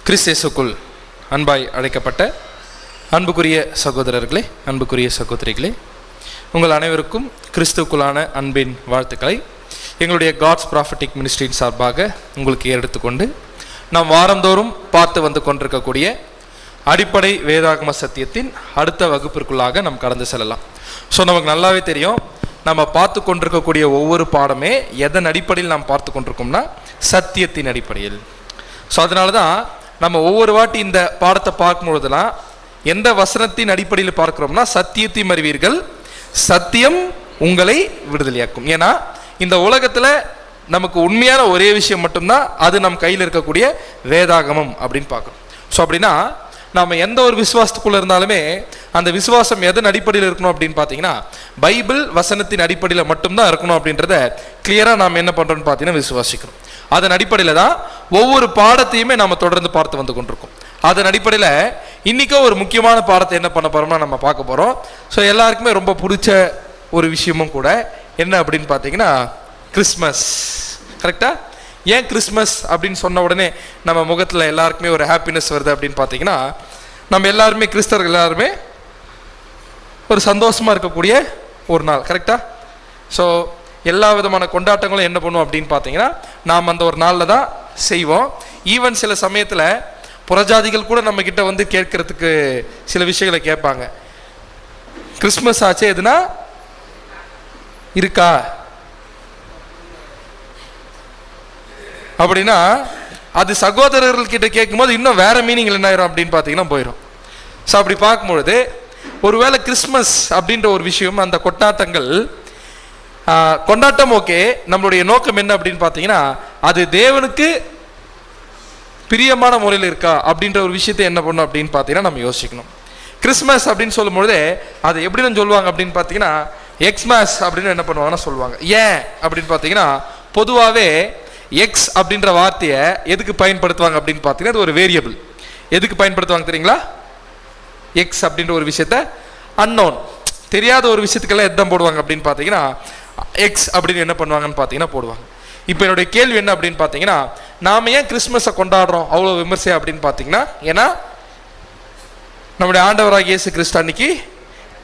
கிறிஸ்தேசுக்குள் அன்பாய் அழைக்கப்பட்ட அன்புக்குரிய சகோதரர்களே, அன்புக்குரிய சகோதரிகளே, உங்கள் அனைவருக்கும் கிறிஸ்துக்குள்ளான அன்பின் வாழ்த்துக்களை எங்களுடைய காட்ஸ் ப்ராஃபட்டிக் மினிஸ்ட்ரியின் சார்பாக உங்களுக்கு எடுத்துக்கொண்டு நாம் வாரந்தோறும் பார்த்து வந்து கொண்டிருக்கக்கூடிய அடிப்படை வேதாகம சத்தியத்தின் அடுத்த வகுப்பிற்குள்ளாக நாம் கடந்து செல்லலாம். ஸோ நமக்கு நல்லாவே தெரியும், நம்ம பார்த்து கொண்டிருக்கக்கூடிய ஒவ்வொரு பாடமே எதன் அடிப்படையில் நாம் பார்த்து கொண்டிருக்கோம்னா சத்தியத்தின் அடிப்படையில். ஸோ அதனால தான் நம்ம ஒவ்வொரு வாட்டி இந்த பாடத்தை பார்க்கும்பொழுதுலாம் எந்த வசனத்தின் அடிப்படையில் பார்க்கிறோம்னா சத்தியத்தையும் அறிவீர்கள், சத்தியம் உங்களை விடுதலையாக்கும். ஏன்னா இந்த உலகத்தில் நமக்கு உண்மையான ஒரே விஷயம் மட்டும்தான், அது நம் கையில் இருக்கக்கூடிய வேதாகமம் அப்படின்னு பார்க்குறோம். ஸோ அப்படின்னா நாம் எந்த ஒரு விசுவாசத்துக்குள்ளே இருந்தாலுமே அந்த விசுவாசம் எதன் அடிப்படையில் இருக்கணும் அப்படின்னு பார்த்தீங்கன்னா பைபிள் வசனத்தின் அடிப்படையில் மட்டும்தான் இருக்கணும் அப்படின்றத கிளியராக நாம் என்ன பண்ணுறோம்னு பார்த்தீங்கன்னா விசுவாசிக்கிறோம். அதன் அடிப்படையில் தான் ஒவ்வொரு பாடத்தையுமே நாம் தொடர்ந்து பார்த்து வந்து கொண்டிருக்கோம். அதன் அடிப்படையில் இன்றைக்கும் ஒரு முக்கியமான பாடத்தை என்ன பண்ண போகிறோம்னா நம்ம பார்க்க போகிறோம். ஸோ எல்லாருக்குமே ரொம்ப பிடிச்ச ஒரு விஷயமும் கூட என்ன அப்படின்னு பார்த்தீங்கன்னா கிறிஸ்மஸ். கரெக்டாக? ஏன் கிறிஸ்மஸ் அப்படின்னு சொன்ன உடனே நம்ம முகத்தில் எல்லாருக்குமே ஒரு ஹாப்பினஸ் வருது அப்படின்னு பார்த்தீங்கன்னா நம்ம எல்லாருமே கிறிஸ்தவர்கள் எல்லாருமே ஒரு சந்தோஷமாக இருக்கக்கூடிய ஒரு நாள். கரெக்டாக? ஸோ எல்லா விதமான கொண்டாட்டங்களும் என்ன பண்ணுவோம் அப்படின்னு பார்த்தீங்கன்னா நாம் அந்த ஒரு நாளில் தான் செய்வோம். ஈவன் சில சமயத்தில் புறஜாதிகள் கூட நம்மக்கிட்ட வந்து கேட்கறதுக்கு சில விஷயங்களை கேட்பாங்க. கிறிஸ்மஸ் ஆச்சு எதுனா இருக்கா அப்படின்னா அது சகோதரர்கள்கிட்ட கேட்கும்போது இன்னும் வேற மீனிங் என்ன ஆயிரும் அப்படின்னு பார்த்தீங்கன்னா போயிடும். ஸோ அப்படி பார்க்கும்பொழுது ஒருவேளை கிறிஸ்மஸ் அப்படின்ற ஒரு விஷயம், அந்த கொண்டாட்டங்கள் கொண்டாட்டம் ஓகே, நம்மளுடைய நோக்கம் என்ன அப்படின்னு பார்த்தீங்கன்னா அது தேவனுக்கு பிரியமான முறையில் இருக்கா அப்படின்ற ஒரு விஷயத்தை என்ன பண்ணும் அப்படின்னு பார்த்தீங்கன்னா நம்ம யோசிக்கணும். கிறிஸ்மஸ் அப்படின்னு சொல்லும்பொழுதே அதை எப்படின்னு சொல்லுவாங்க அப்படின்னு பார்த்தீங்கன்னா எக்ஸ்மாஸ் அப்படின்னு என்ன பண்ணுவாங்கன்னா சொல்லுவாங்க. ஏன் அப்படின்னு பார்த்தீங்கன்னா பொதுவாகவே எக்ஸ் அப்படின்ற வார்த்தையை எதுக்கு பயன்படுத்துவாங்க அப்படின்னு பார்த்தீங்கன்னா அது ஒரு வேரியபிள். எதுக்கு பயன்படுத்துவாங்க தெரியுங்களா? எக்ஸ் அப்படின்ற ஒரு விஷயத்த அன்னோன் தெரியாத ஒரு விஷயத்துக்கெல்லாம் எதான் போடுவாங்க அப்படின்னு பார்த்தீங்கன்னா எக்ஸ் அப்படின்னு என்ன பண்ணுவாங்கன்னு பார்த்தீங்கன்னா போடுவாங்க. இப்போ என்னுடைய கேள்வி என்ன அப்படின்னு பார்த்தீங்கன்னா நாம் ஏன் கிறிஸ்மஸை கொண்டாடுறோம் அவ்வளோ விமர்சையா அப்படின்னு பார்த்தீங்கன்னா ஏன்னா நம்முடைய ஆண்டவராகிய இயேசு கிறிஸ்து அன்னைக்கு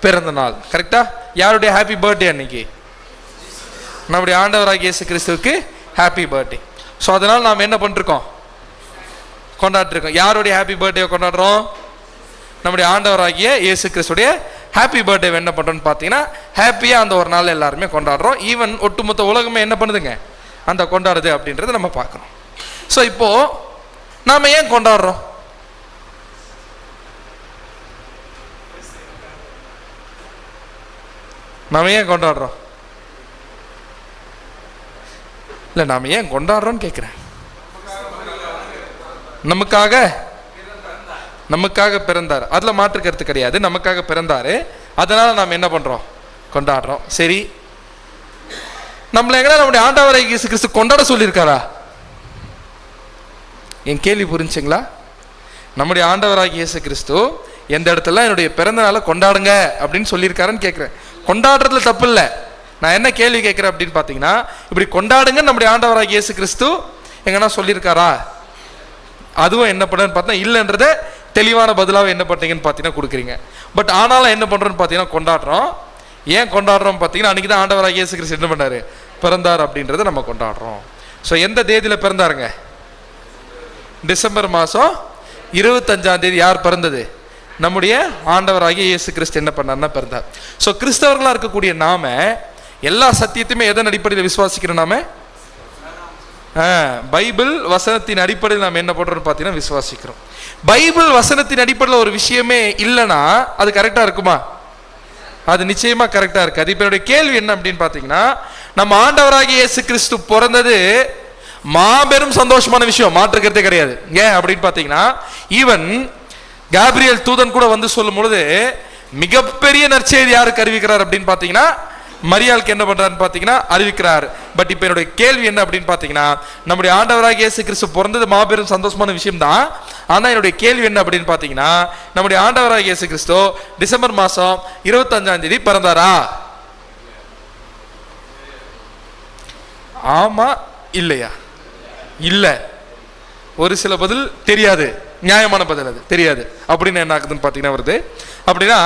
பிறந்த நாள். கரெக்டா? யாருடைய ஹாப்பி பர்த்டே அன்னைக்கு? நம்முடைய ஆண்டவராகிய இயேசு கிறிஸ்துவுக்கு ஹாப்பி பர்த்டே. ஸோ அதனால் நாம் என்ன பண்ணிருக்கோம்? கொண்டாடிருக்கோம். யாருடைய ஹாப்பி பர்த்டே கொண்டாடுறோம்? நம்முடைய ஆண்டவராகிய இயேசு கிறிஸ்துடைய ஹாப்பி பர்த்டே என்ன பண்ணுறோன்னு பார்த்தீங்கன்னா ஹாப்பியாக அந்த ஒரு நாள் எல்லாருமே கொண்டாடுறோம். ஈவன் ஒட்டுமொத்த உலகமே என்ன பண்ணுதுங்க? அந்த கொண்டாடுது அப்படின்றத நம்ம பார்க்குறோம். ஸோ இப்போது நாம் ஏன் கொண்டாடுறோம்? நாம் ஏன் கொண்டாடுறோம்? இல்லை, நாம் ஏன் கொண்டாடுறோன்னு கேட்குறேன். நமக்காக பிறந்தார், அதில் மாற்று கருத்து கிடையாது. நமக்காக பிறந்தார், அதனால் நாம் என்ன பண்ணுறோம்? கொண்டாடுறோம். சரி, நம்மளை எங்கன்னா நம்முடைய ஆண்டவராகிய இயேசு கிறிஸ்து கொண்டாட சொல்லியிருக்காரா? என் கேள்வி புரிஞ்சுங்களா? நம்முடைய ஆண்டவராகிய இயேசு கிறிஸ்து எந்த இடத்துல என்னுடைய பிறந்த நாளை கொண்டாடுங்க அப்படின்னு சொல்லியிருக்காருன்னு கேட்குறேன். கொண்டாடுறதுல தப்பு இல்லை. நான் என்ன கேள்வி கேட்குறேன் அப்படின்னு பார்த்தீங்கன்னா இப்படி கொண்டாடுங்க நம்முடைய ஆண்டவராகிய இயேசு கிறிஸ்து எங்கன்னா சொல்லியிருக்காரா? அதுவும் என்ன பண்ணுறேன்னு பார்த்தா இல்லைன்றத தெளிவான பதிலாக என்ன பண்ணுறீங்கன்னு பார்த்தீங்கன்னா கொடுக்குறீங்க. பட் ஆனாலும் என்ன பண்ணுறோன்னு பார்த்தீங்கன்னா கொண்டாடுறோம். ஏன் கொண்டாடுறோம் பார்த்தீங்கன்னா அன்றைக்கி தான் ஆண்டவராகிய இயேசு கிறிஸ்து என்ன பண்ணார்? பிறந்தார் அப்படின்றத நம்ம கொண்டாடுறோம். ஸோ எந்த தேதியில் பிறந்தாருங்க? டிசம்பர் மாதம் 25 யார் பிறந்தது? நம்முடைய ஆண்டவராகிய இயேசு கிறிஸ்து என்ன பண்ணார்னா பிறந்தார். ஸோ கிறிஸ்தவர்களாக இருக்கக்கூடிய நாம எல்லா சத்தியத்தையுமே எதன் அடிப்படையில் விசுவாசிக்கிறோம்? நாம பைபிள் வசனத்தின் அடிப்படையில் நாம் என்ன பண்ணுறோம்னு பார்த்தீங்கன்னா விசுவாசிக்கிறோம். பைபிள் வசனத்தின் அடிப்படையில் ஒரு விஷயமே இல்லைன்னா அது கரெக்டாக இருக்குமா? அது நிச்சயமாக கரெக்டாக இருக்காது. இப்போ என்னுடைய கேள்வி என்ன அப்படின்னு பார்த்தீங்கன்னா நம்ம ஆண்டவராகிய இயேசு கிறிஸ்து பிறந்தது மாபெரும் சந்தோஷமான விஷயம், மாற்றுக்கிறதே கிடையாது. ஏன் அப்படின்னு பார்த்தீங்கன்னா ஈவன் காப்ரியேல் தூதன் கூட வந்து சொல்லும் பொழுது மிகப்பெரிய நற்செய்தி யாருக்கு அறிவிக்கிறார் அப்படின்னு பார்த்தீங்கன்னா மரியாளுக்கு என்ன பண்றாருன்னு பார்த்தீங்கன்னா அறிவிக்கிறார். பட் இப்போ என்னுடைய கேள்வி என்ன அப்படின்னு பார்த்தீங்கன்னா நம்முடைய ஆண்டவராகிய இயேசு கிறிஸ்து பிறந்தது மாபெரும் சந்தோஷமான விஷயம் தான். ஆனால் என்னுடைய கேள்வி என்ன அப்படின்னு பார்த்தீங்கன்னா நம்முடைய ஆண்டவராகிய இயேசு கிறிஸ்து டிசம்பர் மாதம் 25 பிறந்தாரா? ஆமா இல்லையா? இல்லை. ஒரு சில பதில் தெரியாது. நியாயமான பதில் அது தெரியாது அப்படின்னு என்ன ஆகுதுன்னு பார்த்தீங்கன்னா வருது. அப்படின்னா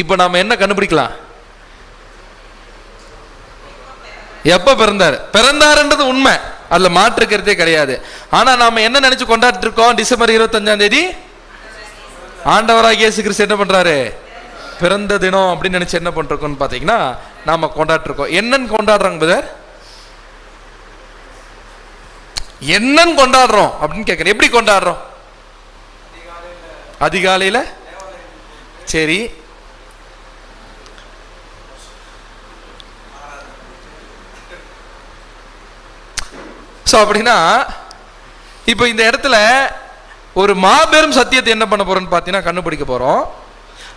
இப்போ நாம என்ன கண்டுபிடிக்கலாம்? எப்ப பிறந்தாருன்றது உண்மை, அதுல மாற்றுக்கிறதே கிடையாது. ஆனா நாம என்ன நினைச்சு கொண்டாடிட்டு இருக்கோம்? டிசம்பர் 25ஆம் தேதி ஆண்டவராகிய இயேசு கிறிஸ்து என்ன பண்றாரு? பிறந்த தினம் அப்படின்னு நினைச்சு என்ன பண்றோம்னு பாத்தீங்கன்னா நாம கொண்டாடிட்டு இருக்கோம். என்னன்னு கொண்டாடுறாங்க பிரதர்? என்னன்னு கொண்டாடுறோம் அப்படின்னு கேட்கிறேன். எப்படி கொண்டாடுறோம்? அதிகாலையில. சரி, ஸோ அப்படின்னா இப்போ இந்த இடத்துல ஒரு மாபெரும் சத்தியத்தை என்ன பண்ண போறோம்னு பார்த்தீங்கன்னா கண்டுபிடிக்க போறோம்.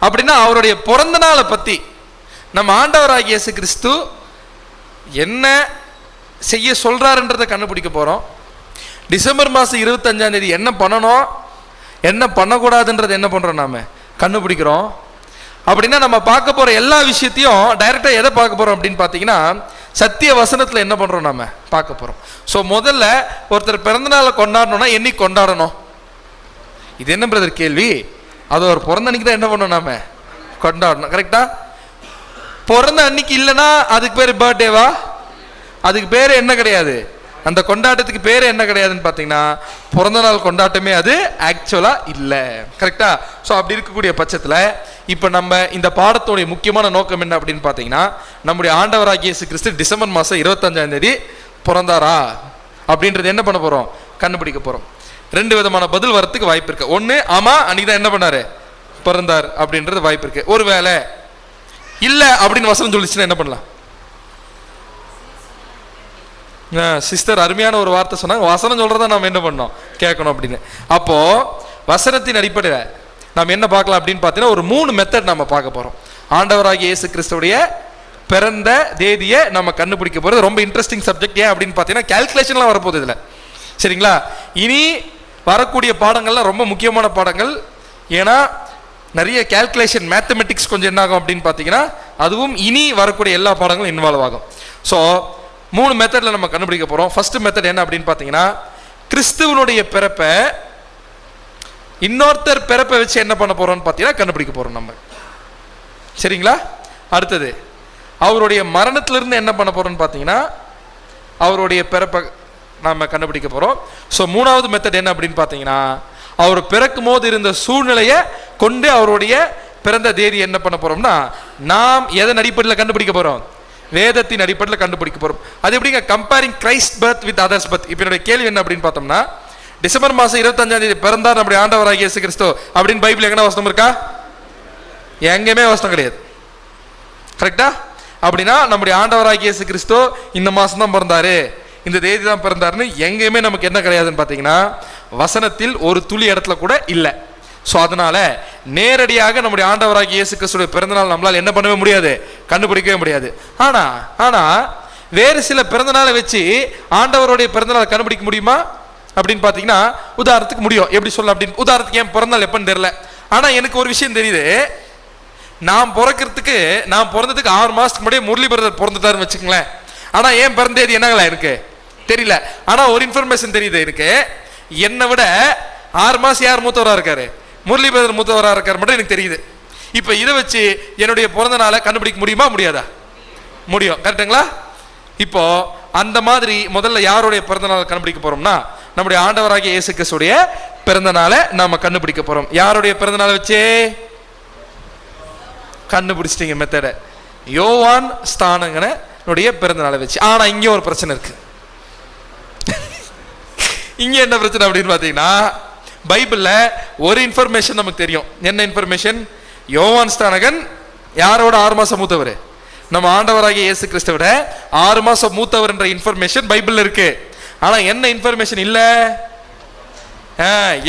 அப்படின்னா அவருடைய பிறந்த நாளை பத்தி நம்ம ஆண்டவராகிய இயேசு கிறிஸ்து என்ன செய்ய சொல்றாருன்றதை கண்டுபிடிக்க போறோம். டிசம்பர் மாதம் 25ஆம் தேதி என்ன பண்ணணும், என்ன பண்ணக்கூடாதுன்றது என்ன பண்றோம், நாம கண்டுபிடிக்கிறோம். அப்படின்னா நம்ம பார்க்க போற எல்லா விஷயத்தையும் டைரக்டா எதை பார்க்க போறோம் அப்படின்னு பார்த்தீங்கன்னா சத்திய வசனத்துல என்ன பண்றோம் நாம பார்க்க போறோம். ஸோ முதல்ல ஒருத்தர் பிறந்த நாளை கொண்டாடணும்னா என்னைக்கு கொண்டாடணும்? இது என்ன பிரதர் கேள்வி? அது ஒரு பிறந்த அன்னைக்கு தான் என்ன பண்ணணும், நாம கொண்டாடணும். கரெக்டா? பிறந்த அன்னைக்கு இல்லைன்னா அதுக்கு பேர் பர்த்டேவா? அதுக்கு பேர் என்ன கிடையாது, அந்த கொண்டாட்டத்துக்கு பேர் என்ன கிடையாதுன்னு பார்த்தீங்கன்னா பிறந்த நாள் கொண்டாட்டமே அது ஆக்சுவலா இல்லை. கரெக்டா? ஸோ அப்படி இருக்கக்கூடிய பட்சத்தில் இப்போ நம்ம இந்த பாடத்தோடைய முக்கியமான நோக்கம் என்ன அப்படின்னு பார்த்தீங்கன்னா நம்முடைய ஆண்டவராகிய இயேசு கிறிஸ்து டிசம்பர் மாதம் 25ஆம் தேதி பிறந்தாரா அப்படின்றது என்ன பண்ண போறோம், கண்டுபிடிக்க போறோம். ரெண்டு விதமான பதில் வரத்துக்கு வாய்ப்பு இருக்கு. ஒன்று, ஆமா அன்னைக்கு தான் என்ன பண்ணாரு, பிறந்தார் அப்படின்றது வாய்ப்பு இருக்கு. ஒருவேளை இல்லை அப்படின்னு வசனம் சொல்லிச்சுன்னா என்ன பண்ணலாம்? சிஸ்டர் அருமையான ஒரு வார்த்தை சொன்னாங்க, வசனம் சொல்றதா நம்ம என்ன பண்ணோம், கேட்கணும் அப்படின்னு. அப்போ வசனத்தின் அடிப்படையில் நம்ம என்ன பார்க்கலாம் அப்படின்னு பார்த்தீங்கன்னா ஒரு 3 மெத்தட் நம்ம பார்க்க போறோம். ஆண்டவராகிய இயேசு கிறிஸ்துடைய பிறந்த தேதியை நம்ம கண்டுபிடிக்க போறது ரொம்ப இன்ட்ரெஸ்டிங் சப்ஜெக்ட். ஏன் அப்படின்னு பார்த்தீங்கன்னா கால்குலேஷன்லாம் வரப்போகுது இதுல. சரிங்களா? இனி வரக்கூடிய பாடங்கள்லாம் ரொம்ப முக்கியமான பாடங்கள். ஏன்னா நிறைய கால்குலேஷன் மேத்தமெட்டிக்ஸ் கொஞ்சம் என்ன ஆகும் அப்படின்னு பார்த்தீங்கன்னா அதுவும் இனி வரக்கூடிய எல்லா பாடங்களும் இன்வால்வ் ஆகும். ஸோ 3 மெத்தட்ல நம்ம கண்டுபிடிக்க போறோம். ஃபர்ஸ்ட் மெத்தட் என்ன அப்படின்னு பார்த்தீங்கன்னா கிறிஸ்துவனுடைய பிறப்பை இன்னொருத்தர் பிறப்பை வச்சு என்ன பண்ண போறோம்னு பார்த்தீங்கன்னா கண்டுபிடிக்க போறோம் நம்ம. சரிங்களா? அடுத்தது அவருடைய மரணத்திலிருந்து என்ன பண்ண போறோம்னு பார்த்தீங்கன்னா அவருடைய பிறப்பை நாம கண்டுபிடிக்க போறோம். ஸோ 3வது மெத்தட் என்ன அப்படின்னு பார்த்தீங்கன்னா அவர் பிறக்கும் போது இருந்த சூழ்நிலையை கொண்டு அவருடைய பிறந்த தேதி என்ன பண்ண போறோம்னா நாம் எதன் அடிப்படையில் கண்டுபிடிக்க போறோம், வேதத்தின் அடிப்படையில் கண்டுபிடிக்க போறோம். அது எப்படிங்க comparing Christ birth with others birth. இப்போ என்னுடைய கேள்வி என்ன அப்படின்னு பார்த்தோம்னா டிசம்பர் மாதம் 25ஆம் தேதி பிறந்தார் நம்முடைய ஆண்டவராகிய இயேசு கிறிஸ்து அப்படின்னு பைபிள் எங்கன்னா வசனம் இருக்கா? எங்கேயுமே வசனம் கிடையாது. கரெக்டா? அப்படின்னா நம்முடைய ஆண்டவராகிய இயேசு கிறிஸ்து இந்த மாசம் தான் பிறந்தாரு, இந்த தேதி தான் பிறந்தாருன்னு எங்கேயுமே நமக்கு என்ன கிடையாதுன்னு பார்த்தீங்கன்னா வசனத்தில் ஒரு துளி இடத்துல கூட இல்லை. ஸோ அதனால நேரடியாக நம்முடைய ஆண்டவராகிய இயேசு கிறிஸ்துடைய பிறந்தநாள் நம்மளால் என்ன பண்ணவே முடியாது, கண்டுபிடிக்கவே முடியாது. ஆனா வேறு சில பிறந்தநாளை வச்சு ஆண்டவருடைய பிறந்தநாள் கண்டுபிடிக்க முடியுமா அப்படின்னு பார்த்தீங்கன்னா உதாரணத்துக்கு முடியும். எப்படி சொல்ல அப்படின்னு உதாரணத்துக்கு என் பிறந்தநாள் எப்பன்னு தெரியல, ஆனால் எனக்கு ஒரு விஷயம் தெரியுது. நான் பிறந்ததுக்கு 6 மாசத்துக்கு முன்னாடியே முரளி பிரதர் பிறந்துட்டாருன்னு வச்சுக்கங்களேன். ஆனால் ஏன் பிறந்த தேதி என்னங்களா எனக்கு தெரியல. ஆனால் ஒரு இன்ஃபர்மேஷன் தெரியுது எனக்கு, என்னை விட 6 மாசம் யார் மூத்தவராக இருக்காரு, முரளி பிரதர் மூத்தவராக இருக்காரு மட்டும் எனக்கு தெரியுது. இப்போ இதை வச்சு என்னுடைய பிறந்த நாளை கண்டுபிடிக்க முடியுமா, முடியாதா? முடியும். கரெக்டுங்களா? இப்போ அந்த மாதிரி முதல்ல யாருடைய பிறந்த நாள் கண்டுபிடிக்க போறோம்னா நம்முடைய ஆண்டவராகிய இயேசு கிறிஸ்துடைய பிறந்த நாளை நாம கண்டுபிடிக்க போறோம். யாருடைய பிறந்த நாளை வச்சு கண்டுபிடிச்சிட்டீங்க மெத்தட, யோவான் ஸ்தானகனுடைய பிறந்த நாளை வச்சு. ஆனா இங்க ஒரு பிரச்சனை இருக்கு. இங்க என்ன பிரச்சனை அப்படின்னு பாத்தீங்கன்னா பைபிள்ல ஒரு இன்ஃபர்மேஷன் நமக்கு தெரியும். என்ன இன்ஃபர்மேஷன்? யோவான் ஸ்தானகன் யாரோட 6 மாசம் மூத்தவர், நம்ம ஆண்டவராகிய இயேசு கிறிஸ்துவோட 6 மாசம் மூத்தவர் என்ற இன்ஃபர்மேஷன் பைபிள்ல இருக்கு. ஆனா என்ன இன்ஃபர்மேஷன் இல்ல,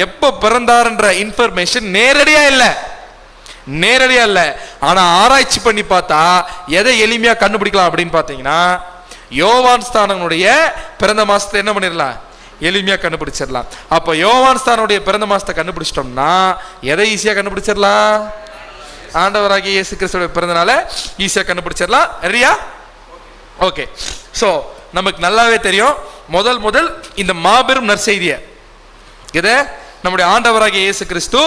எப்ப பிறந்தார்ன்ற இன்ஃபர்மேஷன் நேரடியா இல்ல. ஆனா ஆராய்ச்சி பண்ணி பார்த்தா எதை எளிமையா கண்டுபிடிக்கலாம் அப்படின்னு பாத்தீங்கன்னா யோவான் ஸ்தானனுடைய பிறந்த மாசத்தை என்ன பண்ணிடலாம், எளிமையா கண்டுபிடிச்சிடலாம். அப்ப யோவான் ஸ்தானுடைய பிறந்த மாசத்தை கண்டுபிடிச்சிட்டோம்னா எதை ஈஸியா கண்டுபிடிச்சிடலாம், ஆண்டவராகிய இயேசு கிறிஸ்துவோட பிறந்தனால ஈஸியா கண்டுபிடிச்சிடலாம். சரியா? ஓகே. சோ நமக்கு நல்லாவே தெரியும் முதல் இந்த மாபெரும் நற்செய்தியை இத நம்முடைய ஆண்டவராகிய இயேசு கிறிஸ்து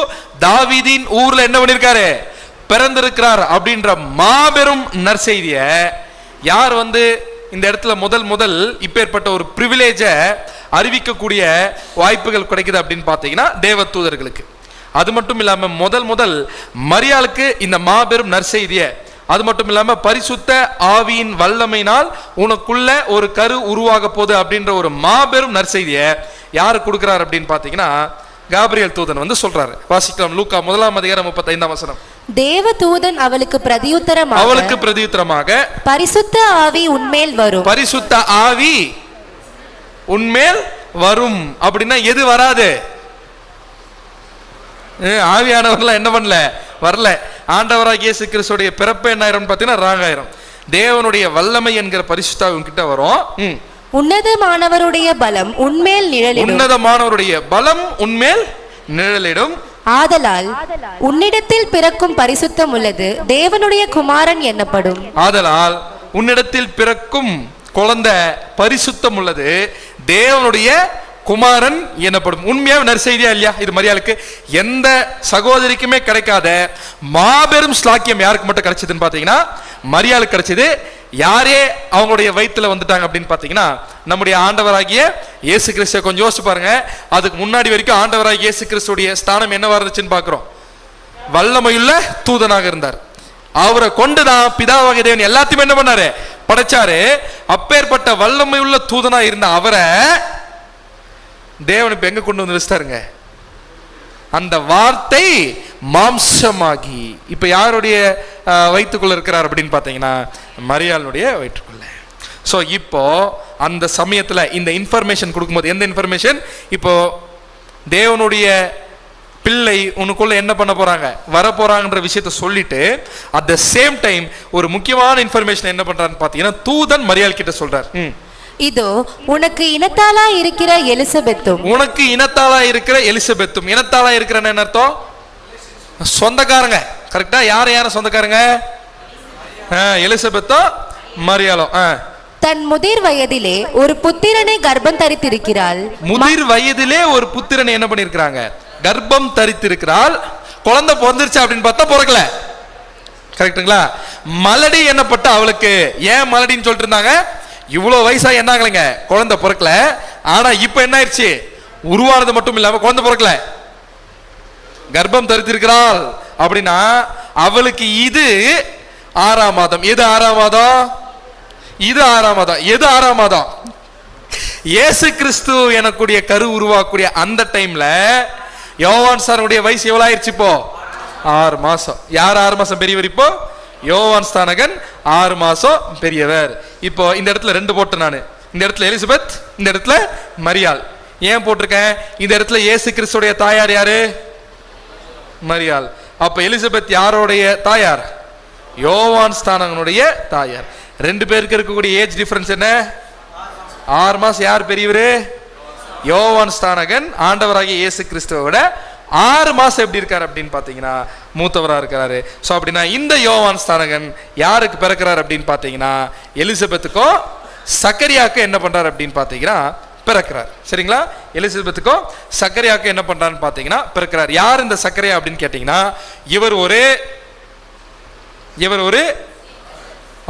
தாவீதின் ஊர்ல என்ன பண்ணிருக்காரு, பிறந்திருக்கிறார் அப்படின்ற மாபெரும் நற்செய்திய யார் இந்த இடத்துல முதல் இப்பேற்பட்ட ஒரு பிரிவிலேஜ அறிவிக்கக்கூடிய வாய்ப்புகள் கிடைக்குது அப்படின்னு பார்த்தீங்கன்னா தேவ தூதர்களுக்கு. அது மட்டும் இல்லாம முதல் மரியாளுக்கு இந்த மாபெரும் நற்செய்திய, அது மட்டும் இல்லாம பரிசுத்த ஆவியின் வல்லமையினால் உனக்குள்ள ஒரு கரு உருவாக போகுது அப்படின்ற ஒரு மாபெரும் நற்செய்திய யாரு கொடுக்கிறார் அப்படின்னு பார்த்தீங்கன்னா காபிரியல் தூதன் சொல்றாரு. வாசிக்கலாம் லூக்கா 1:35. தேவ தூதன் அவளுக்கு பிரதியுத்தரமாக பரிசுத்த ஆவி உன்மேல் வரும். பரிசுத்த ஆவி உன்மேல் வரும் அப்படின்னா எது வராது? ஆவியானவர்லாம் என்ன பண்ணல, வரல. ஆண்டவராகிய இயேசு கிறிஸ்துடைய பிறப்பு என்ன ஆயிரம் பார்த்தீங்கன்னா ராகாயிரம். தேவனுடைய வல்லமை என்கிற பரிசுத்த கிட்ட வரும். உன்னதமானவருடைய பலம் உன்மேல் நிழலிடும். உன்னதமானவருடைய பலம் உன்மேல் நிழலிடும். ஆதலால் உன்னிடத்தில் பிறக்கும் பரிசுத்தம் உள்ளது தேவனுடைய குமாரன் என்னப்படும். ஆதலால் உன்னிடத்தில் பிறக்கும் குழந்தை பரிசுத்தம் உள்ளது தேவனுடைய குமாரன் எனப்படும். உண்மையாக நற்செய்தியா இல்லையா? இது மரியாளுக்கு எந்த சகோதரிக்குமே கிடைக்காத மாபெரும் ஸ்லாக்கியம் யாருக்கு மட்டும் கிடைச்சதுன்னு பாத்தீங்கன்னா மரியாளுக்கு கிடைச்சது. யாரே அவங்களுடைய வயிற்றுல வந்துட்டாங்க அப்படின்னு பாத்தீங்கன்னா நம்முடைய ஆண்டவராகிய இயேசு கிறிஸ்துவ கொஞ்சம் யோசிச்சு பாருங்க. அதுக்கு முன்னாடி வரைக்கும் ஆண்டவராகிய இயேசு கிறிஸ்துடைய ஸ்தானம் என்னவா இருந்துச்சுன்னு பாக்குறோம். வல்லமையுள்ள தூதனாக இருந்தார். அவரை கொண்டுதான் பிதாவாகிய தேவன் எல்லாத்தையுமே என்ன பண்ணாரு, படைச்சாரு. அப்பேற்பட்ட வல்லமையுள்ள தூதனா இருந்த அவரை தேவன் இப்ப எங்க கொண்டு வந்து வச்சிட்டாருங்க? அந்த வார்த்தை மாம்சமாகி இப்ப யாருடைய வயிற்றுக்குள்ள இருக்கிறார் அப்படின்னு பாத்தீங்கன்னா மரியாளுடைய வயிற்றுக்குள்ள. சோ இப்போ அந்த சமயத்துல இந்த இன்ஃபர்மேஷன் கொடுக்கும்போது எந்த இன்ஃபர்மேஷன், இப்போ தேவனுடைய பிள்ளை உனக்குள்ள என்ன பண்ண போறாங்க, வர போறாங்கன்ற விஷயத்த சொல்லிட்டு அட் த சேம் டைம் ஒரு முக்கியமான இன்ஃபர்மேஷன் என்ன பண்றான்னு பாத்தீங்கன்னா தூதன் மரியாள் கிட்ட சொல்றார், இதோ உனக்கு இனத்தாளா இருக்கிற எலிசபெத்தும். உனக்கு இனத்தாளா இருக்கிற எலிசபெத்தும். இனத்தாளா இருக்கிற என்ன அர்த்தம்? சொந்தக்காரங்க. கரெக்டா? யார சொந்தக்காரங்க? எலிசபெத்தும் மரியாளும். தன் முதிர் வயதிலே ஒரு புத்திரனை கர்ப்பம் தரித்திருக்கிறாள். முதிர் வயதிலே ஒரு புத்திரனை என்ன பண்ணிருக்கிறாங்க, கர்ப்பம் தரித்திருக்கிறாள். குழந்தை பிறந்துருச்சு அப்படின்னு பார்த்தா பிறக்கல. கரெக்டுங்களா? மலடி என்னப்பட்ட அவளுக்கு. ஏன் மலடின்னு சொல்லிட்டு இருந்தாங்க? இவ்வளவு வயசா என்னாங்களேங்க குழந்தை பிறக்கல. ஆனா இப்ப என்ன ஆயிடுச்சு, உருவானது மட்டும் இல்லாம குழந்தை பிறக்கல, கர்ப்பம் தரித்திருக்கிறாள். அப்படின்னா அவளுக்கு இது 6ஆம் மாதம். எது 6ஆம் மாதம்? இது 6ஆம் மாதம். எது 6ஆம் மாதம்? இயேசு கிறிஸ்து எனக்குடைய கரு உருவாக்கக்கூடிய அந்த டைம்ல யோவான் சாருடைய வயசு எவ்வளவு ஆயிடுச்சு? இப்போ 6 மாசம். யார் 6 மாசம் பெரியவர்? இப்போ யோவான் ஸ்தானகன் 6 மாசம் பெரியவர். இப்போ இந்த இடத்துல 2 போட்டு நான், இந்த இடத்துல எலிசபெத், இந்த இடத்துல மரியாள். ஏன் போட்டிருக்கேன்? இந்த இடத்துல இயேசு கிறிஸ்துடைய தாயார் யாரு? மரியாள். அப்ப எலிசபெத் யாரோடைய தாயார்? யோவான் ஸ்தானகனுடைய தாயார். 2 பேருக்கு இருக்கக்கூடிய ஏஜ் டிஃபரன்ஸ் என்ன? 6 மாசம். யார் பெரியவர்? யோவான் ஸ்தானகன் ஆண்டவராகிய இயேசு கிறிஸ்துவை விட 6 மாசம் எப்படி இருக்காரு அப்படின்னு பாத்தீங்கன்னா மூத்தவரா இருக்கிறாரு. சோ அப்படின்னா இந்த யோவான் ஸ்தானகன் யாருக்கு பிறக்கிறார் அப்படின்னு பாத்தீங்கன்னா எலிசபெத்துக்கும் சக்கரியாவுக்கும் என்ன பண்றாரு அப்படின்னு பாத்தீங்கன்னா பிறக்கிறார். சரிங்களா? எலிசபெத்துக்கும் சக்கரியாவுக்கும் என்ன பண்றாருன்னு பாத்தீங்கன்னா பிறக்கிறார். யார் இந்த சக்கரியா அப்படின்னு கேட்டீங்கன்னா இவர் ஒரு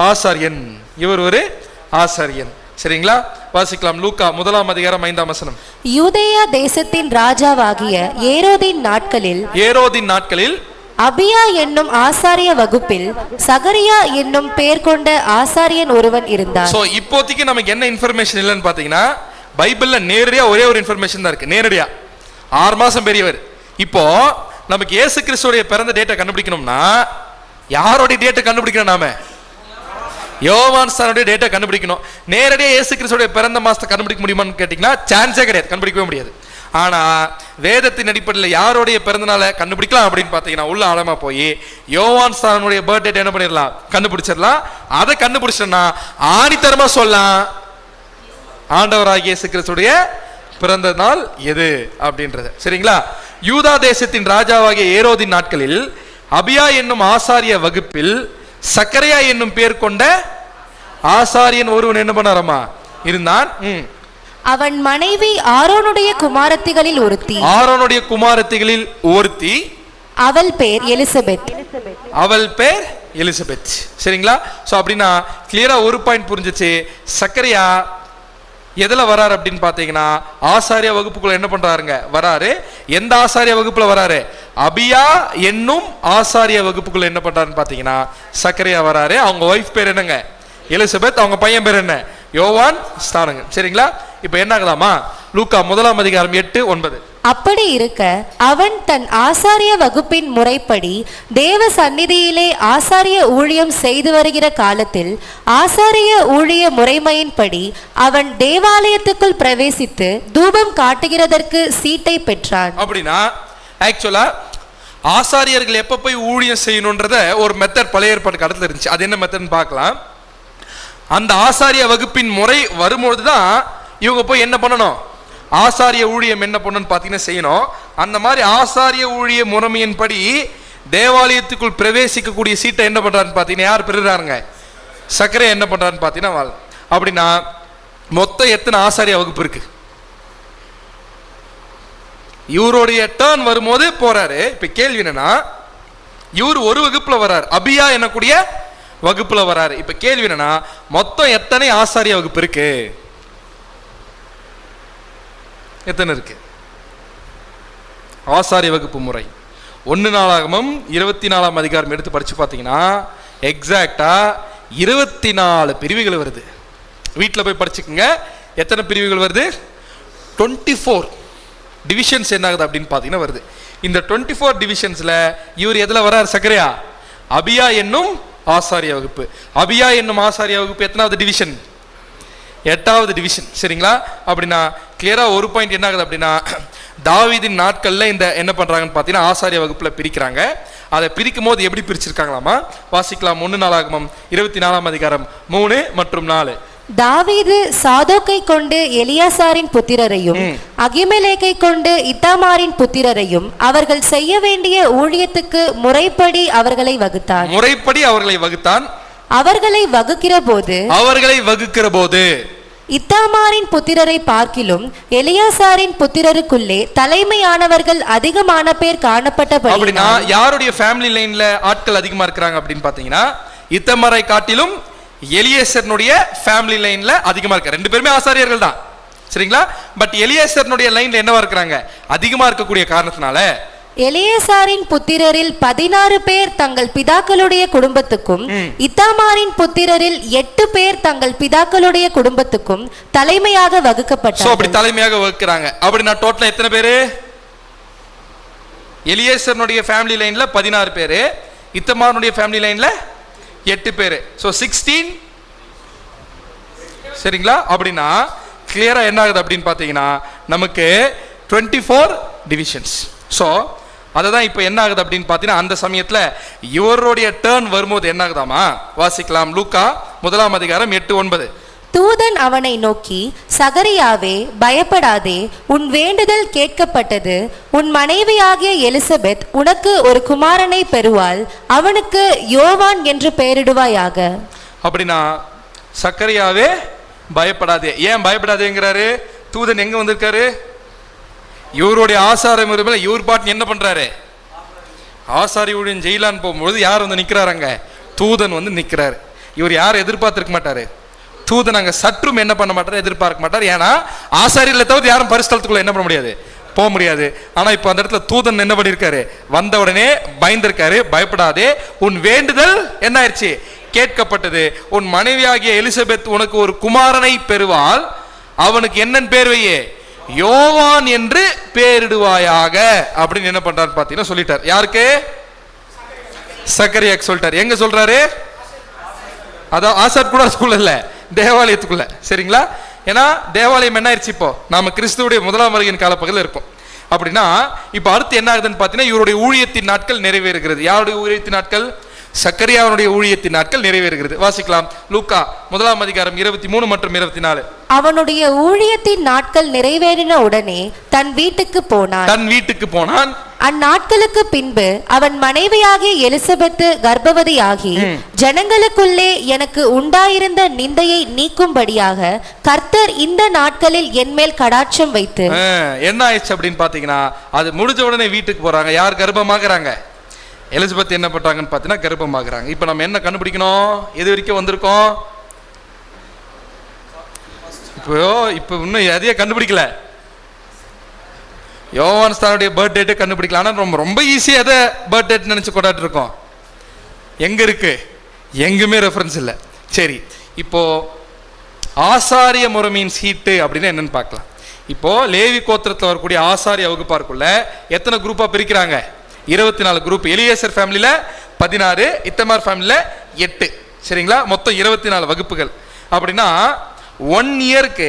ஆசாரியன். இவர் ஒரு ஆசாரியன். சரிங்களா? வாசிக்கலாம் லூக்கா 1:5. யூதேயா தேசத்தின் ராஜாவாகிய ஏரோதின் நாட்களில் அபியா என்னும் ஆசாரிய வகுப்பில் சகரியா என்னும் பெயர் கொண்ட ஆசாரியன் ஒருவன் இருந்தார். சோ இப்போதைக்கு நமக்கு என்ன இன்ஃபர்மேஷன் இல்லைன்னு பாத்தீங்கன்னா பைபிள்ல நேரடியா ஒரே ஒரு இன்ஃபர்மேஷன் தான் இருக்கு. நேரடியா 6 மாசம் பெரியவர். இப்போ நமக்கு இயேசு கிறிஸ்துவோட பிறந்த டேட்டை கண்டுபிடிக்கணும்னா யாரோட டேட்டை கண்டுபிடிக்கணும்? நாம யோவான் ஸ்தானனுடைய டேட்டா கண்டுபிடிக்கணும். நேரடியா இயேசு கிறிஸ்துவோட பிறந்த மாசத்தை கண்டுபிடிக்க முடியுமான்னு கேட்டீங்கன்னா சான்ஸே கிடையாது, கண்டுபிடிக்கவே முடியாது. ஆனா வேதத்தின் அடிப்படையில் யாரோடைய பிறந்த நாளை கண்டுபிடிக்கலாம் அப்படின்னு பாத்தீங்கன்னா உள்ள ஆழமா போய் யோவான் ஸ்தானனுடைய பர்த்டே என்ன பண்ணிடலாம், கண்டுபிடிச்சிடலாம். அதை கண்டுபிடிச்சோம்னா ஆணித்தரமா சொல்லலாம் ஆண்டவராகிய இயேசு கிறிஸ்துவோட பிறந்த நாள் எது அப்படின்றது. சரிங்களா? யூதா தேசத்தின் ராஜாவாகிய ஏரோதின் நாட்களில் அபியா என்னும் ஆசாரிய வகுப்பில் சக்கரையா என்னும் பேர் கொண்ட ஆசாரியன் ஒருவன் என்ன பண்ணாரமா இருந்தான். அவன் மனைவி ஆரோனுடைய குமாரத்திகளில் ஒருத்தி. ஆரோனுடைய குமாரத்திகளில் ஒருத்தி. அவள் பேர் எலிசபெத். அவள் பேர் எலிசபெத். சரிங்களா? சோ அப்படின்னா கிளியரா ஒரு பாயிண்ட் புரிஞ்சிச்சு. சக்கரியா எதுல வராரு அப்படின்னு பாத்தீங்கன்னா ஆசாரிய வகுப்புக்குள்ள என்ன பண்றாருங்க வராரு. எந்த ஆசாரிய வகுப்புல வராரு? அபியா என்னும் ஆசாரிய வகுப்புக்குள்ள என்ன பண்றாருன்னு பாத்தீங்கன்னா சக்கரியா வராரு. அவங்க ஒய்ஃப் பேர் என்னங்க? எலிசபெத். அவங்க பையன் பேர் என்ன? யோவான் ஸ்தானங்க. சரிங்களா? இப்ப என்ன ஆகுதாமா? லூக்கா 1:8-9. அப்படி இருக்க அவன் தன் ஆசாரிய வகுப்பின் முறைப்படி தேவ சந்நிதியிலே ஆசாரிய ஊழியம் செய்து வருகிற காலத்தில் ஆசாரிய ஊழிய முறைமையின்படி அவன் தேவாலயத்துக்குள் பிரவேசித்து தூபம் காட்டுகிறதற்கு சீட்டை பெற்றான். அப்படின்னா ஆக்சுவலா ஆசாரியர்கள் எப்ப போய் ஊழியம் செய்யணும்ன்றத ஒரு மெத்தட் பழைய ஏற்பாடு காலத்துல இருந்துச்சு. அது என்ன மெத்தட்னு பார்க்கலாம். அந்த ஆசாரிய வகுப்பின் முறை வரும்போதுதான் இவங்க போய் என்ன பண்ணணும்? ஆசாரிய ஊழியம் என்ன பண்ணணும்னு பார்த்தீங்கன்னா செய்யணும். அந்த மாதிரி ஆசாரிய ஊழிய முறைமையின்படி தேவாலயத்துக்குள் பிரவேசிக்கக்கூடிய சீட்டை என்ன பண்றாருன்னு பார்த்தீங்கன்னா யார் பெறுறாருங்க? சக்கரை என்ன பண்றாருன்னு பார்த்தீங்கன்னா அப்படின்னா மொத்தம் எத்தனை ஆசாரிய வகுப்பு இருக்கு? இவருடைய டர்ன் வரும்போது போறாரு. இப்ப கேள்வி என்னன்னா இவர் ஒரு வகுப்புல வர்றாரு, அபியா என்னக்கூடிய வகுப்புல வராரு. இப்ப கேள்வி என்னன்னா மொத்தம் எத்தனை ஆசாரிய வகுப்பு இருக்கு? எத்தனை இருக்கு? ஆசாரிய வகுப்பு முறை 1 நாளாகமம் 24ஆம் அதிகாரம் எடுத்து படிச்சு பார்த்தீங்கன்னா எக்ஸாக்டா 24 பிரிவுகள் வருது. வீட்டில் போய் படிச்சுக்கோங்க. எத்தனை பிரிவுகள் வருது? 24 டிவிஷன்ஸ் என்ன ஆகுது அப்படின்னு பார்த்தீங்கன்னா வருது. இந்த 24 டிவிஷன்ஸ்ல இவர் எதுல வராரு? சக்கரையா அபியா என்னும் ஆசாரிய வகுப்பு. அபியா என்னும் ஆசாரிய வகுப்பு எத்தனாவது டிவிஷன்? 8வது டிவிஷன். சரிங்களா? அப்படின்னா கிளியரா ஒரு பாயிண்ட் என்ன ஆகுது அப்படின்னா தாவீதின் நாட்கள்ல இந்த என்ன பண்றாங்கன்னு பார்த்தீங்கன்னா ஆசாரிய வகுப்புல பிரிக்கிறாங்க. அதை பிரிக்கும் போது எப்படி பிரிச்சிருக்காங்களாமா? வாசிக்கலாம். 1 நாளாகமம் 24ஆம் அதிகாரம் 3 மற்றும் 4. தாவீது சாதோக்கை கொண்டு எலியாசாரின் புத்திரரையும் அகிமெலேக்கை கொண்டு இத்தாமாரின் புத்திரரையும் அவர்கள் செய்ய வேண்டிய ஊழியத்துக்கு முறைப்படி அவர்களை வகுத்தான். அவர்களை வகுக்கிற போது இத்தாமாரின் புத்திரரை பார்க்கிலும் எலியாசாரின் புத்திரருக்குள்ளே தலைமையானவர்கள் அதிகமான பேர் காணப்பட்டபடி. அப்படின்னா யாருடைய ஃபேமிலி லைன்ல ஆட்கள் அதிகமா இருக்கிறாங்க அப்படின்னு பாத்தீங்கன்னா இத்தாமாரை காட்டிலும் எலியேசர்னுடைய ஃபேமிலி லைன்ல அதிகமா இருக்கு. ரெண்டு பேருமே ஆசாரியர்கள் தான். சரிங்களா? பட் எலியேசர்னுடைய லைன்ல என்னவா இருக்கிறாங்க? அதிகமா இருக்கக்கூடிய காரணத்தினால எலியாசாரின் புத்திரரில் 16 பேர் தங்கள் பிதாக்களுடைய குடும்பத்துக்கும் இத்தாமாரின் புத்திரரில் 8 பேர் தங்கள் பிதாக்களுடைய குடும்பத்துக்கும் தலைமையாக வகுக்கப்பட்டார்கள். அப்படி தலைமையாக வகுக்கிறாங்க. அப்படின்னா டோட்டலா எத்தனை பேரு? எலியேசர்னுடைய ஃபேமிலி லைன்ல 16 பேரு, இத்தாமாருடைய ஃபேமிலி லைன்ல 8 பேரு. சோ 16. சரிங்களா? அப்படின்னா கிளியரா என்ன ஆகுது அப்படின்னு பாத்தீங்கன்னா நமக்கு 24 டிவிஷன்ஸ். சோ அதுதான் இப்ப என்ன ஆகுது அப்படின்னு பாத்தீங்கன்னா அந்த சமயத்துல இவருடைய டர்ன் வரும்போது என்ன ஆகுதாமா? வாசிக்கலாம். லூக்கா 1ஆம் அதிகாரம் 8-9. தூதன் அவனை நோக்கி, சகரியாவே பயப்படாதே, உன் வேண்டுதல் கேட்கப்பட்டது. உன் மனைவியாகிய எலிசபெத் உனக்கு ஒரு குமாரனை பெறுவாள். அவனுக்கு யோவான் என்று பெயரிடுவாயாக. அப்படின்னா சக்கரியாவே பயப்படாதே. ஏன் பயப்படாதேங்கிறாரு? தூதன் எங்க வந்திருக்காரு? இவருடைய ஆசார முறையில இவர் பாட்டு என்ன பண்றாரு? ஆசாரி ஊழியன் ஜெயிலான்னு போகும்போது யார் வந்து நிக்கிறாருங்க? தூதன் வந்து நிக்கிறாரு. இவர் யாரும் எதிர்பார்த்திருக்க மாட்டாரு. தூதன் அங்க சற்றும் என்ன பண்ண மாட்டாரு? எதிர்பார்க்க மாட்டார். ஏன்னா ஆசாரியர்களை தவிர யாரும் பரிசுத்தலத்துக்குள்ள என்ன பண்ண முடியாது? போக முடியாது. ஆனா இப்ப அந்த இடத்துல தூதன் என்ன பண்ணிருக்காரு? வந்த உடனே பயந்திருக்காரு. பயப்படாதே, உன் வேண்டுதல் என்ன ஆயிடுச்சு? கேட்கப்பட்டது. உன் மனைவியாகிய எலிசபெத் உனக்கு ஒரு குமாரனை பெறுவாள். அவனுக்கு என்னன்னு பேர் வையே? யோவான் என்று பேரிடுவாயாக அப்படின்னு என்ன பண்றாரு பாத்தீங்கன்னா சொல்லிட்டார். யாருக்கு? சக்கரியாக்கு சொல்லிட்டார். எங்க சொல்றாரு? அதான் ஆசார் கூட ஸ்கூல்ல இல்ல, தேவாலயத்துக்குள்ள. சரிங்களா? ஏன்னா தேவாலயம் என்ன ஆயிடுச்சு? இப்போ நாம கிறிஸ்துவுடைய 1ஆம் வருகையின் காலப்பகுதியில் இருப்போம். அப்படின்னா இப்ப அடுத்து என்ன ஆகுதுன்னு பாத்தீங்கன்னா இவருடைய ஊழியத்தின் நாட்கள் நிறைவேறுகிறது. யாருடைய ஊழியத்தின் நாட்கள்? சக்கரியாவுடைய ஊழியத்தின் நாட்கள் நிறைவேறுகிறது. வாசிக்கலாம். லூக்கா 1ஆம் அதிகாரம் 23 மற்றும் 24. அவனுடைய ஊழியத்தின் நாட்கள் நிறைவேறின உடனே தன் வீட்டுக்கு போனான். அந்நாட்களுக்கு பின்பு அவன் மனைவியாகிய எலிசபெத்து கர்ப்பவதியாகி ஜனங்களுக்குள்ளே எனக்கு உண்டாயிருந்த நிந்தையை நீக்கும்படியாக கர்த்தர் இந்த நாட்களில் என்மேல் கடாட்சம் வைத்து. என்ன ஆயிடுச்சு அப்படின்னு பாத்தீங்கன்னா, அது முடிஞ்ச உடனே வீட்டுக்கு போறாங்க. யார் கர்ப்பமாகறாங்க? எலிசபெத் என்ன பண்றாங்கன்னு பார்த்தீங்கன்னா கர்ப்பமாகறாங்க. இப்போ நம்ம என்ன கண்டுபிடிக்கணும்? எது வரைக்கும் வந்திருக்கோம்? இப்போ இன்னும் எதையே கண்டுபிடிக்கல. யோவான் ஸ்தானுடைய பர்த் டேட்டை கண்டுபிடிக்கல. ஆனால் ரொம்ப ஈஸியாக எதை பர்த் டேட் நினச்சி கொண்டாட்டு இருக்கோம். எங்கே இருக்கு? எங்குமே ரெஃபரன்ஸ் இல்லை. சரி, இப்போ ஆசாரிய முறைமையின் சீட்டு அப்படின்னு என்னன்னு பார்க்கலாம். இப்போ லேவி கோத்திரத்தில் வரக்கூடிய ஆசாரிய வகுப்பாருக்குள்ள எத்தனை குரூப்பாக பிரிக்கிறாங்க? 24 குரூப். எலியேசர் ஃபேமிலியில் 16, இத்தமார் ஃபேமிலியில் 8. சரிங்களா? மொத்தம் 24 வகுப்புகள். அப்படின்னா 1 இயருக்கு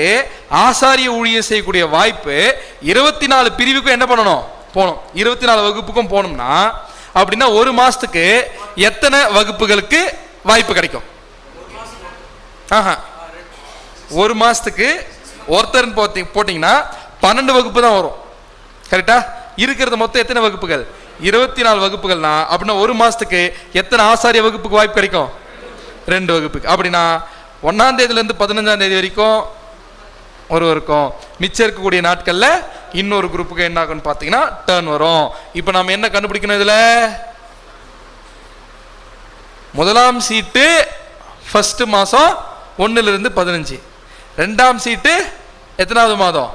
ஆசாரிய ஊழியம் செய்யக்கூடிய வாய்ப்பு 24 பிரிவுக்கும் என்ன பண்ணணும்? போகணும். 24 வகுப்புக்கும் போகணும்னா அப்படின்னா 1 மாசத்துக்கு எத்தனை வகுப்புகளுக்கு வாய்ப்பு கிடைக்கும்? 1 மாசத்துக்கு ஒருத்தர் போட்டிங்கன்னா 12 வகுப்பு தான் வரும். கரெக்டா? இருக்கிறது மொத்தம் எத்தனை வகுப்புகள்? 24 வகுப்புகள்னா அப்படின்னா 1 மாசத்துக்கு எத்தனை ஆசாரிய வகுப்புக்கு வாய்ப்பு கிடைக்கும்? 2 வகுப்புக்கு. அப்படின்னா 1ஆம் தேதியிலேருந்து 15ஆம் தேதி வரைக்கும் ஒருவருக்கும், மிச்சம் இருக்கக்கூடிய நாட்களில் இன்னொரு குரூப்புக்கு என்ன ஆகும்னு பார்த்தீங்கன்னா டர்ன் வரும். இப்போ நம்ம என்ன கண்டுபிடிக்கணும்? இதில் முதலாம் சீட்டு ஃபர்ஸ்ட் மாதம் 1லிருந்து 15. 2ஆம் சீட்டு எத்தனாவது மாதம்?